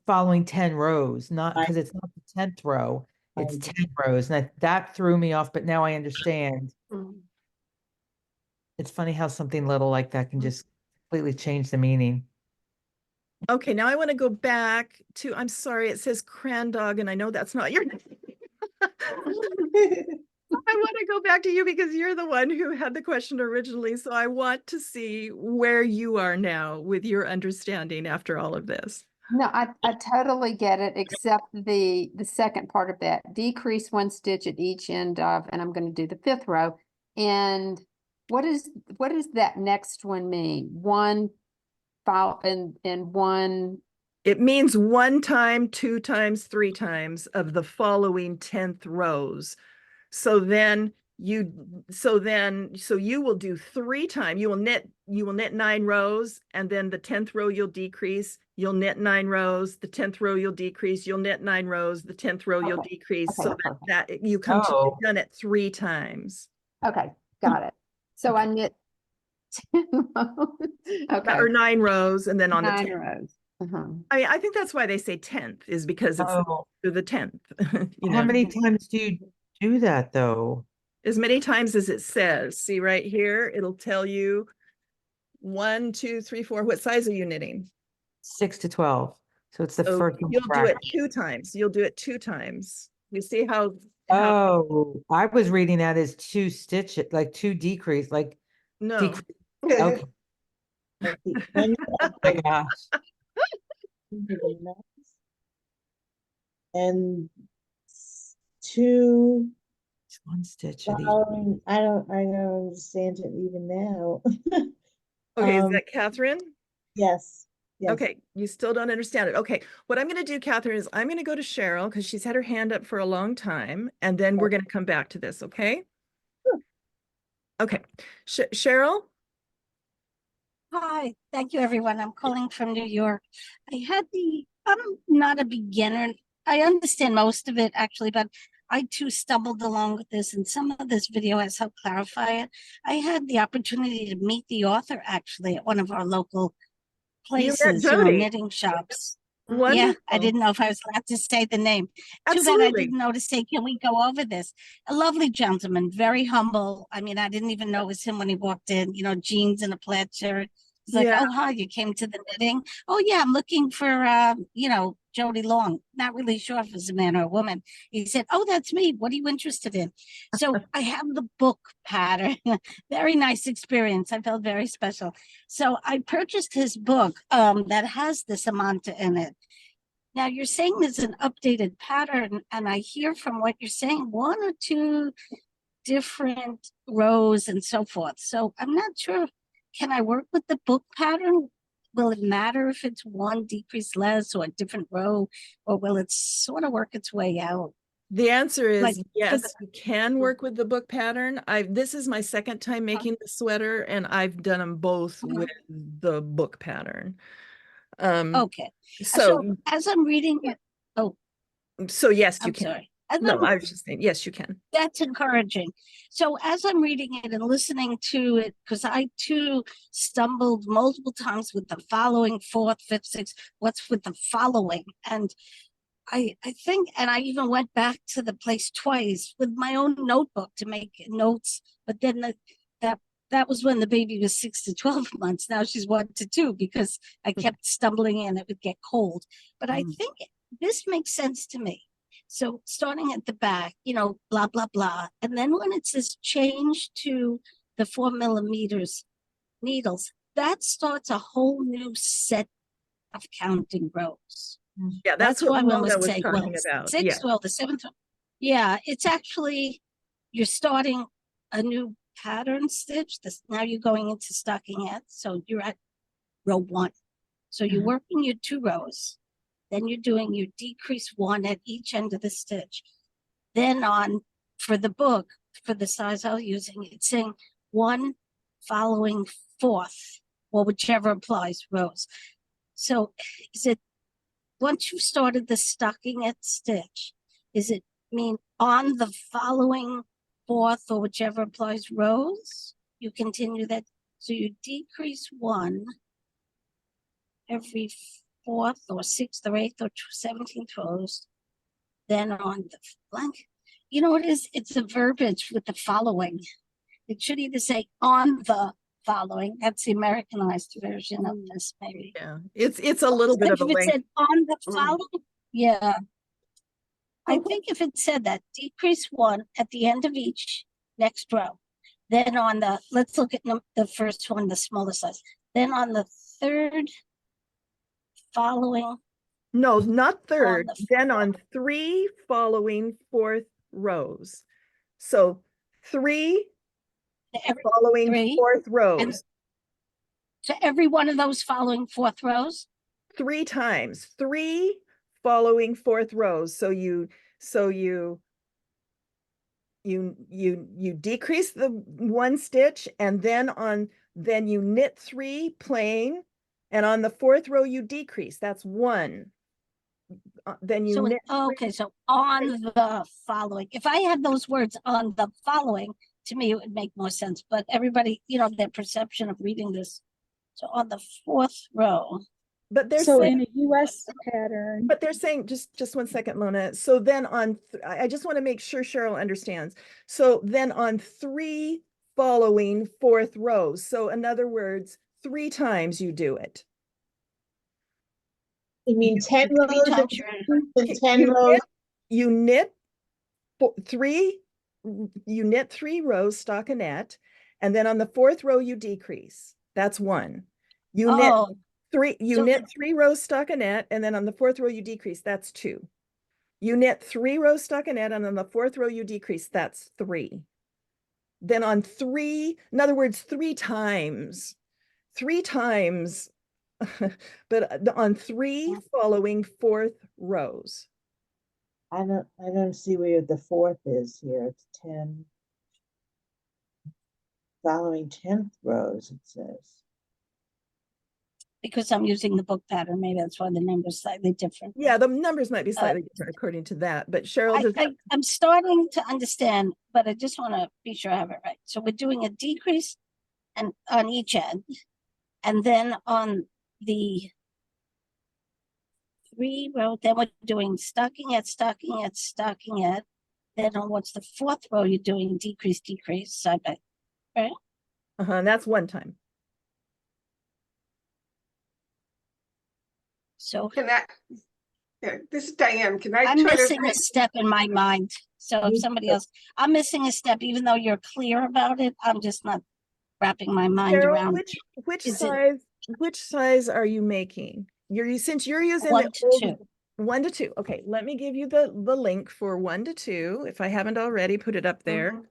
following 10 rows, not Right. because it's not the 10th row, it's Right. 10 rows. And that threw me off, but now I understand. It's funny how something little like that can just completely change the meaning. Okay, now I want to go back to, I'm sorry, it says Crandog, and I know that's not your name. I want to go back to you because you're the one who had the question originally. So I want to see where you are now with your understanding after all of this. No, I totally get it, except the second part of that. Decrease 1 stitch at each end of, and I'm going to do the 5th row. And what does that next one mean? One file and one. It means 1 time, 2 times, 3 times of the following 10th rows. So then you will do 3 times. You will knit 9 rows, and then the 10th row you'll decrease. You'll knit 9 rows. The 10th row you'll decrease. You'll knit 9 rows. The 10th row you'll decrease. Okay, So that's perfect. that you come to Oh. done it 3 times. Okay, got it. So I knit 10 rows. Okay, Or 9 rows, and then on the 9 10th. rows. I mean, I think that's why they say 10th, is because it's Oh. the 10th. You How know, many times do you do that though? as many times as it says. See right here, it'll tell you 1, 2, 3, 4. What size are you knitting? 6 to 12. So it's the So first you'll do it bracket. 2 times. You'll do it 2 times. You see how Oh, I was reading that as 2 stitches, like 2 decrease, like no. decrease. Okay. When you Oh my gosh. into the max, and 2 It's 1 stitch at each. following, I don't understand it even now. Okay, is that Catherine? Yes. Yes. Okay, you still don't understand it. Okay, what I'm going to do, Catherine, is I'm going to go to Cheryl because she's had her hand up for a long time, and then we're going to come back to this, okay? Sure. Okay, Cheryl? Hi, thank you, everyone. I'm calling from New York. I'm not a beginner. I understand most of it actually, but I too stumbled along with this, and some of this video has helped clarify it. I had the opportunity to meet the author actually at one of our local places, Jody. knitting shops. Wonderful. Yeah, I didn't know if I was allowed to say the name. Too bad I Absolutely. didn't know to say, can we go over this? A lovely gentleman, very humble. I mean, I didn't even know it was him when he walked in, jeans and a plaid shirt. He's like, Yeah. oh, hi, you came to the knitting? Oh, yeah, I'm looking for, Jody Long. Not really sure if it's a man or a woman. He said, oh, that's me. What are you interested in? So I have the book pattern. Very nice experience. I felt very special. So I purchased his book that has this Amanta in it. Now you're saying there's an updated pattern, and I hear from what you're saying 1 or 2 different rows and so forth. So I'm not sure. Can I work with the book pattern? Will it matter if it's 1 decrease less or a different row, or will it sort of work its way out? The answer is Like, yes, you can work with the book pattern. This is my second time making the sweater, and I've done them both with the book pattern. Okay. So as I'm reading it, so yes, you I'm can. sorry. No, I was just saying, yes, you can. That's encouraging. So as I'm reading it and listening to it, because I too stumbled multiple times with the following, 4th, 5th, 6th, what's with the following? And I think, and I even went back to the place twice with my own notebook to make notes, but then that was when the baby was 6 to 12 months. Now she's 1 to 2 because I kept stumbling in, it would get cold. But I think this makes sense to me. So starting at the back, blah, blah, blah. And then when it says change to the 4mm needles, that starts a whole new set of counting rows. Yeah, that's why what when Mona we was say, well, talking about. sixth Yeah. row, the seventh row. Yeah, it's actually, you're starting a new pattern stitch. Now you're going into stockinette. So you're at row 1. So you're Mhm. working your 2 rows. Then you're doing your decrease 1 at each end of the stitch. Then for the book, for the size I was using, it's saying 1 following 4th, or whichever applies rows. So is it, once you've started the stockinette stitch, is it mean on the following 4th or whichever applies rows, you continue that? So you decrease 1 every 4th or 6th or 8th or 17th rows. Then on the blank, you know what it is? It's the verbiage with the following. It should either say on the following. That's the Americanized version of this, maybe. Yeah, it's a little bit of a If it length. said on the following, yeah. I think if it said that, decrease 1 at the end of each next row. Then on the, let's look at the first one, the smaller size. Then on the 3rd following. No, not 3rd, the then on 3 following 4th rows. So 3 following 3, 4th rows. So every one of those following 4th rows? 3 times, 3 following 4th rows. So you decrease the 1 stitch, and then you knit 3 plain, and on the 4th row you decrease. That's 1. Then you knit. Okay, so on the following. If I had those words on the following, to me it would make more sense. But everybody, their perception of reading this. So on the 4th row. But they're So saying, in a US pattern. but they're saying, just 1 second, Mona. So then I just want to make sure Cheryl understands. So then on 3 following 4th rows. So in other words, 3 times you do it. You mean 10 rows times and 10 rows? You knit 3 rows stockinette, and then on the 4th row you decrease. That's 1. You knit 3 rows stockinette, and then on the 4th row you decrease. That's 2. You knit 3 rows stockinette, and on the 4th row you decrease. That's 3. Then on 3, in other words, 3 times, but on 3 following 4th rows. I don't see where the 4th is here. It's 10 following 10th rows, it says. Because I'm using the book pattern, maybe that's why the number's slightly different. Yeah, the numbers might be slightly different according to that, but Cheryl, I'm starting to understand, but I just want to be sure I have it right. So we're doing a decrease and on each end, and then on the 3 row, then we're doing stockinette. Then on what's the 4th row, you're doing decrease, side by, right? and that's 1 time. So this is Diane. Can I'm missing a step in my mind. So if somebody else, I'm missing a step, even though you're clear about it, I'm just not wrapping my mind Cheryl, around. which size are you making? Since you're using 1 to 2. 1 to 2. Okay, let me give you the link for 1 to 2. If I haven't already put it up there.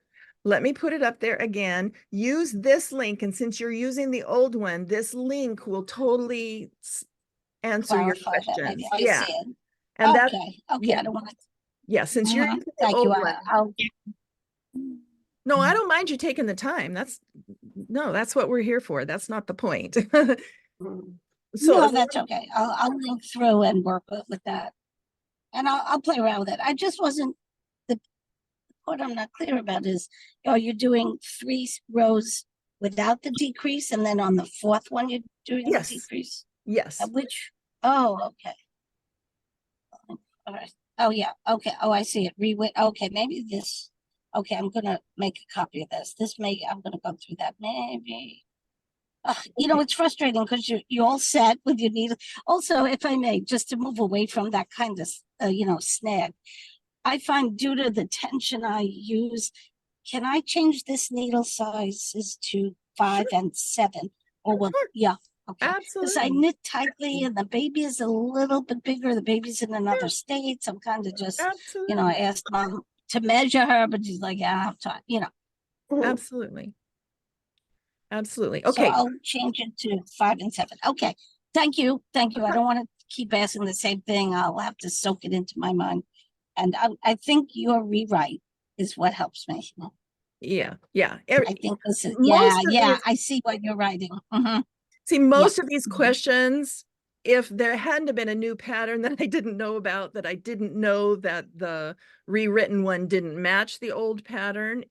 Let me put it up there again. Use this link, and since you're using the old one, this link will totally answer your questions. Yeah. And okay. I don't want to. Yeah, since you're using the Thank old you. one. No, I don't mind you taking the time. That's what we're here for. That's not the point. So no, that's okay. I'll link through and work with that, and I'll play around with it. I just wasn't what I'm not clear about is, are you doing 3 rows without the decrease, and then on the 4th one you're doing the decrease? Yes. Which? Oh, okay. All right. Oh yeah. Okay. Oh, I see it. Okay, maybe this. Okay, I'm gonna make a copy of this. I'm gonna go through that. Maybe. It's frustrating because you're all set with your needle. Also, if I may, just to move away from that kind of, snag. I find due to the tension I use, can I change this needle sizes to 5 and 7? Or will, Sure. yeah, okay. Because I Absolutely. knit tightly and the baby is a little bit bigger. The baby's in another state. So I'm kind of just, Absolutely. I asked mom to measure her, but she's like, yeah, I have time, Absolutely. Absolutely. So Okay. I'll change it to 5 and 7. Okay. Thank you. Thank you. I don't want to keep asking the same thing. I'll have to soak it into my mind. And I think your rewrite is what helps me. Yeah. Yeah. I think this is, Most of yeah, these- I see what you're writing. Mhm. See, most of these Mhm. questions, if there hadn't have been a new pattern that I didn't know about, that I didn't know that the rewritten one didn't match the old pattern,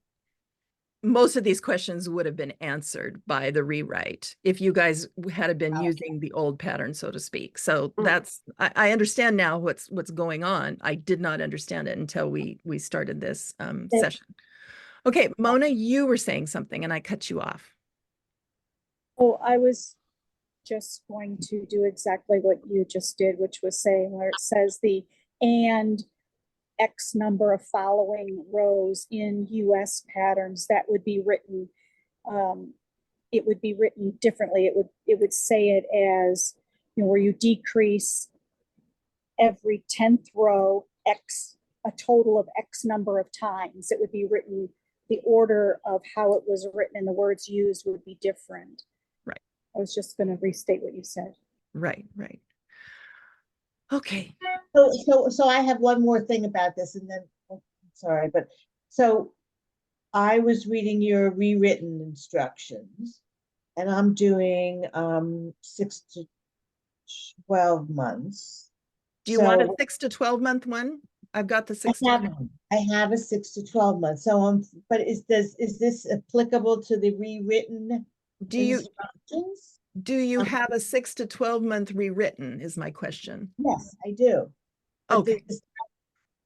most of these questions would have been answered by the rewrite if you guys had been Okay. using the old pattern, so to speak. So that's, I understand now what's going on. I did not understand it until we started this session. Okay, Mona, you were saying something and I cut you off. Oh, I was just going to do exactly what you just did, which was saying where it says the and X number of following rows in US patterns, that would be written, it would be written differently. It would say it as, where you decrease every 10th row X, a total of X number of times. It would be written, the order of how it was written and the words used would be different. Right. I was just going to restate what you said. Right, right. Okay. So I have one more thing about this, and then, sorry, but so I was reading your rewritten instructions, and I'm doing 6 to 12 months. Do you want a 6 to 12 month one? I've got the 6 to 12. I have a 6 to 12 months. So but is this applicable to the rewritten instructions? Do you have a 6 to 12 month rewritten is my question. Yes, I do. But Okay.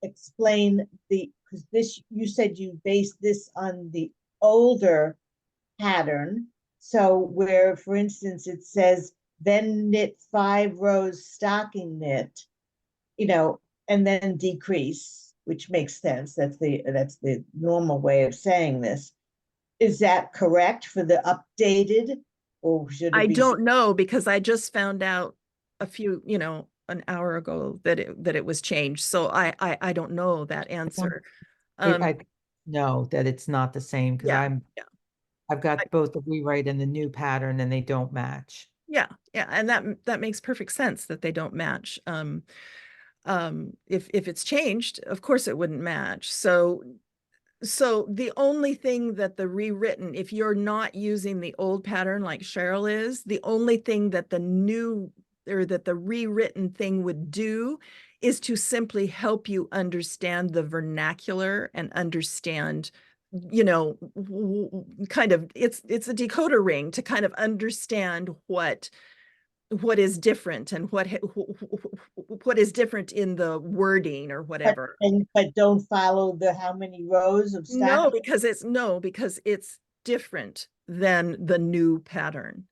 Explain because this, you said you based this on the older pattern. So where, for instance, it says, then knit 5 rows stocking knit, and then decrease, which makes sense. That's the normal way of saying this. Is that correct for the updated, or should it be? I don't know, because I just found out an hour ago that it was changed. So I don't know that answer. I know that it's not the same because I've got both the rewrite and the new pattern and they don't match. Yeah, and that makes perfect sense that they don't match. If it's changed, of course it wouldn't match. So the only thing that the rewritten, if you're not using the old pattern like Cheryl is, the only thing that the new or that the rewritten thing would do is to simply help you understand the vernacular and understand, kind of, it's a decoder ring to kind of understand what is different and what is different in the wording or whatever. But don't follow the how many rows of stocking? Because it's different than the new pattern.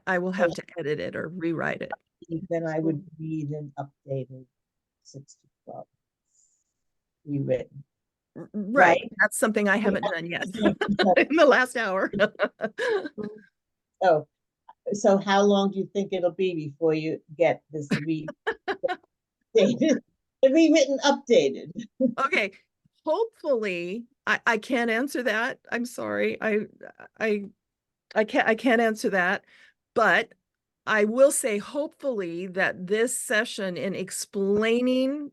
I will have to edit it or rewrite it. Then I would read an updated 6 to 12 rewritten. Right. That's something I haven't done yet in the last hour. Oh, so how long do you think it'll be before you get this rewritten updated? Okay. Hopefully, I can't answer that. I'm sorry. I can't answer that, but I will say hopefully that this session in explaining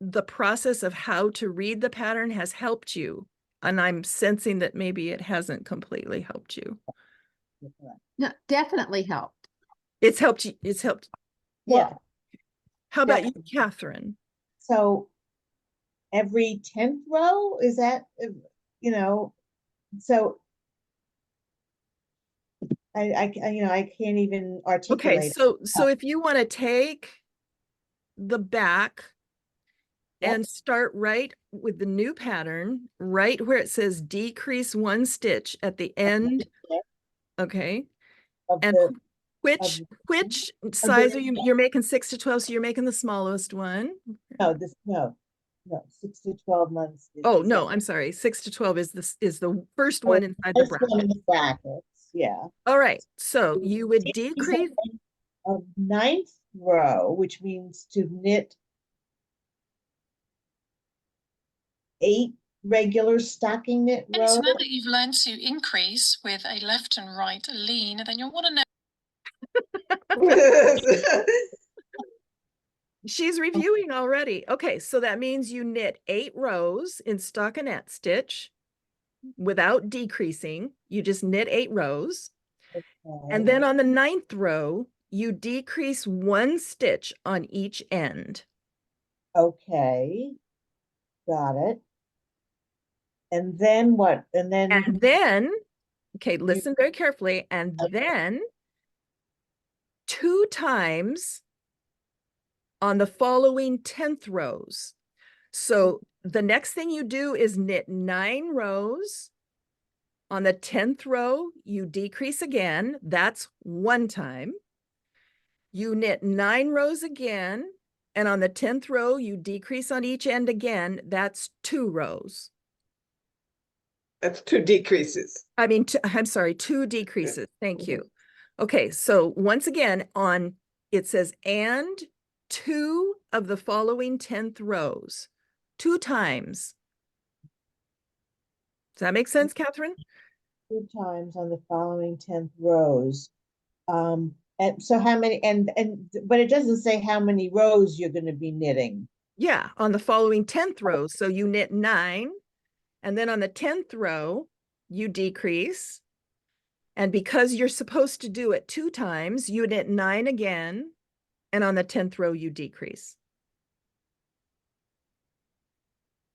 the process of how to read the pattern has helped you. And I'm sensing that maybe it hasn't completely helped you. No, definitely helped. It's helped you. It's helped. Yeah. How about you, Catherine? So every 10th row, is that, so I can't even articulate. Okay, so if you want to take the back and start right with the new pattern, right where it says decrease 1 stitch at the end. Okay. And which size are you're making 6 to 12, so you're making the smallest one. No, No, 6 to 12 months. Oh, no, I'm sorry. 6 to 12 is the first one inside the First one in bracket. the brackets, yeah. All right, so you would decrease. A ninth row, which means to knit 8 regular stocking knit And rows. so now that you've learned to increase with a left and right lean, then you'll want to know. She's reviewing already. Okay, so that means you knit 8 rows in stockinette stitch without decreasing. You just knit 8 rows. And then on the 9th row, you decrease 1 stitch on each end. Okay, got it. And then what? And then Okay, listen very carefully. And then 2 times on the following 10th rows. So the next thing you do is knit 9 rows. On the 10th row, you decrease again. That's 1 time. You knit 9 rows again. And on the 10th row, you decrease on each end again. That's 2 rows. That's 2 decreases. I mean, I'm sorry, 2 decreases. Thank you. Okay, so once again, it says, and 2 of the following 10th rows, 2 times. Does that make sense, Catherine? 2 times on the following 10th rows. And so how many, but it doesn't say how many rows you're going to be knitting. Yeah, on the following 10th row. So you knit 9, and then on the 10th row, you decrease. And because you're supposed to do it 2 times, you knit 9 again, and on the 10th row, you decrease.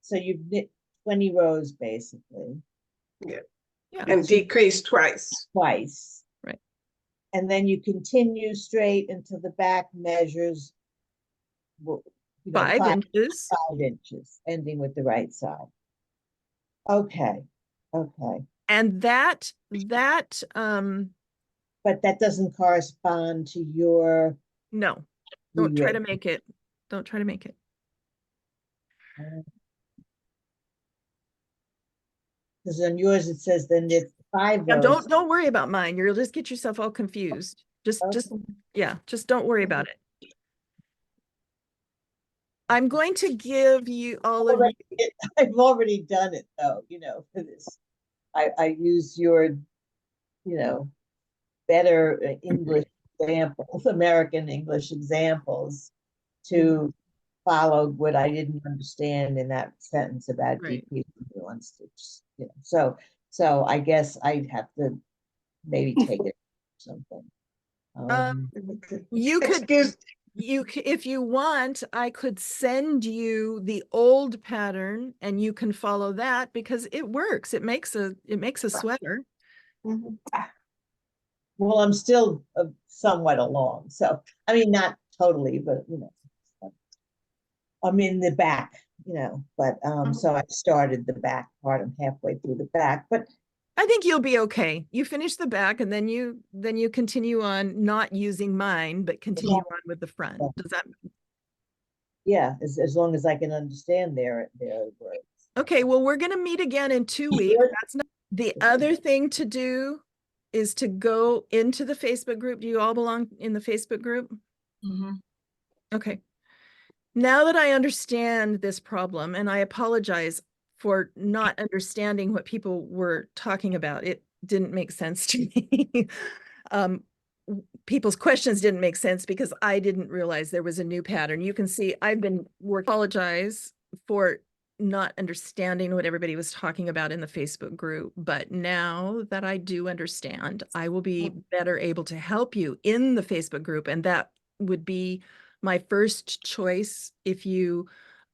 So you've knit 20 rows basically. Yeah. Yeah. And decrease twice. Twice. Right. And then you continue straight until the back measures 5 inches. 5 inches, ending with the right side. Okay. Okay. And that but that doesn't correspond to your. No, don't try to make it. Don't try to make it. Because on yours it says then it's 5 rows. Yeah, don't worry about mine. You'll just get yourself all confused. Just don't worry about it. I'm going to give you all of I've already done it though, for this. I use your, better English examples, American English examples to follow what I didn't understand in that sentence about decreasing 1 stitch. So I guess I'd have to maybe take it or something. You could if you want, I could send you the old pattern and you can follow that because it works. It makes a sweater. Well, I'm still somewhat along. So, I mean, not totally, but I'm in the back, but so I started the back part. I'm halfway through the back, but I think you'll be okay. You finish the back and then you continue on not using mine, but continue on with the front. Does that? Yeah, as long as I can understand their words. Okay, well, we're going to meet again in 2 weeks. That's not the other thing to do is to go into the Facebook group. Do you all belong in the Facebook group? Mm-hmm. Okay. Now that I understand this problem, and I apologize for not understanding what people were talking about, it didn't make sense to me. People's questions didn't make sense because I didn't realize there was a new pattern. You can see I've been apologize for not understanding what everybody was talking about in the Facebook group. But now that I do understand, I will be better able to help you in the Facebook group. And that would be my first choice if you,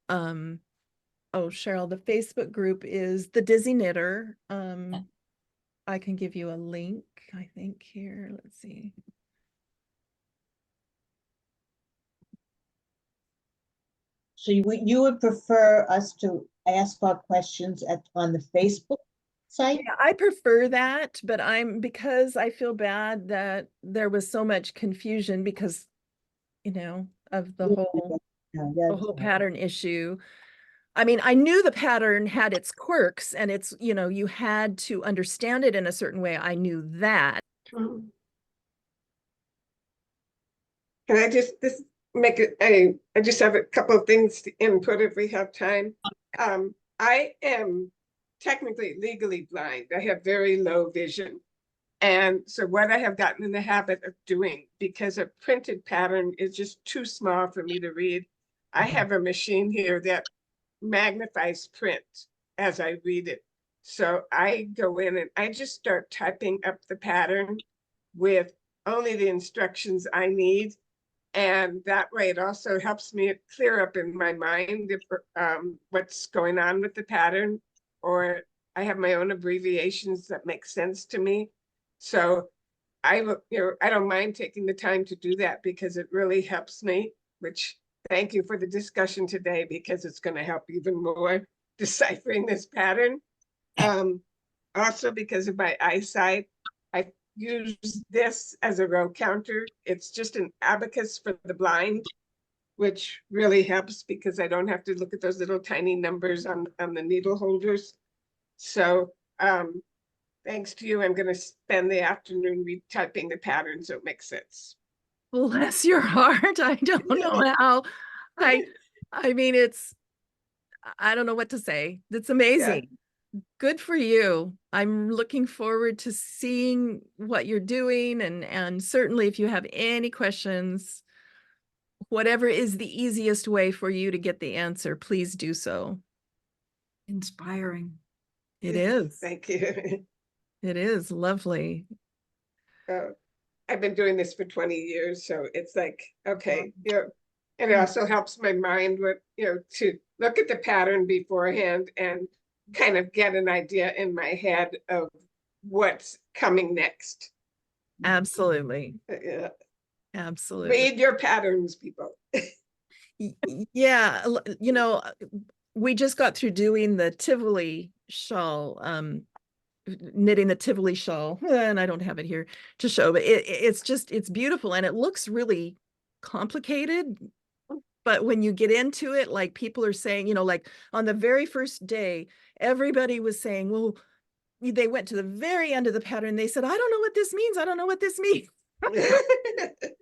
oh, Cheryl, the Facebook group is the Dizzy Knitter. I can give you a link, I think here, let's see. So you would prefer us to ask our questions on the Facebook site? Yeah, I prefer that, but because I feel bad that there was so much confusion because, of the whole pattern issue. I mean, I knew the pattern had its quirks and it's, you know, you had to understand it in a certain way. I knew that. Mhm. Can I just make it? I just have a couple of things to input if we have time. I am technically legally blind. I have very low vision. And so what I have gotten in the habit of doing, because a printed pattern is just too small for me to read, I have a machine here that magnifies print as I read it. So I go in and I just start typing up the pattern with only the instructions I need. And that way it also helps me clear up in my mind if, what's going on with the pattern, or I have my own abbreviations that make sense to me. So I don't mind taking the time to do that because it really helps me, which thank you for the discussion today because it's going to help even more deciphering this pattern. Also because of my eyesight, I use this as a row counter. It's just an abacus for the blind, which really helps because I don't have to look at those little tiny numbers on the needle holders. So thanks to you, I'm going to spend the afternoon retyping the pattern so it makes sense. Bless your heart. I don't know how. I mean, I don't know what to say. It's amazing. Good for you. I'm looking forward to seeing what you're doing. And certainly if you have any questions, whatever is the easiest way for you to get the answer, please do so. Inspiring. It is. Thank you. It is lovely. I've been doing this for 20 years, so it's like, okay, and it also helps my mind with, to look at the pattern beforehand and kind of get an idea in my head of what's coming next. Absolutely. Yeah. Absolutely. Read your patterns, people. Yeah, we just got through doing the Tivoli shawl, knitting the Tivoli shawl, and I don't have it here to show, but it's beautiful and it looks really complicated. But when you get into it, like people are saying, like on the very first day, everybody was saying, well, they went to the very end of the pattern. They said, I don't know what this means. I don't know what this means.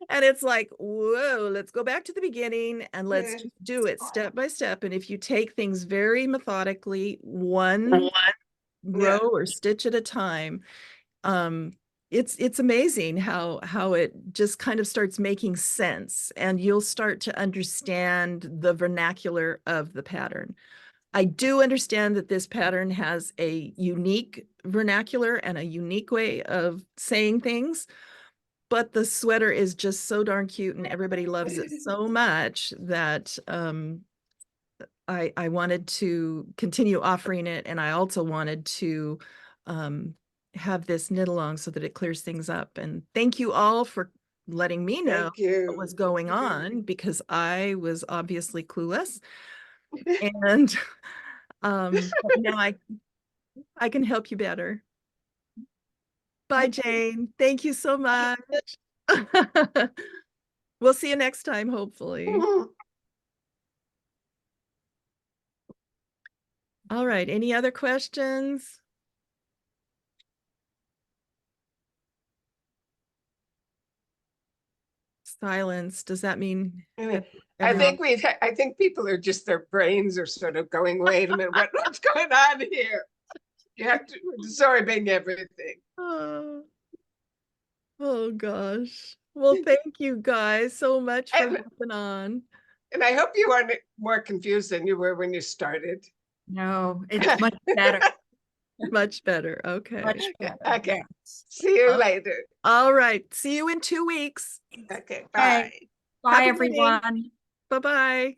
And it's like, whoa, let's go back to the beginning and let's just do it step by step. And if you take things very methodically, one row or stitch at a time, it's amazing how it just kind of starts making sense and you'll start to understand the vernacular of the pattern. I do understand that this pattern has a unique vernacular and a unique way of saying things, but the sweater is just so darn cute and everybody loves it so much that I wanted to continue offering it. And I also wanted to have this knit along so that it clears things up. And thank you all for letting me know what was going on because I was obviously clueless. And now I can help you better. Bye, Jane. Thank you so much. We'll see you next time, hopefully. All right. Any other questions? Silence. Does that mean? I think people are just, their brains are sort of going, wait a minute, what's going on here? You have to absorbing everything. Oh gosh. Well, thank you guys so much for hopping on. And I hope you aren't more confused than you were when you started. No, it's much better. Much better. Okay. Much better. Okay. Yes. See you later. All right. See you in 2 weeks. Okay. Bye. Bye, everyone. Bye-bye.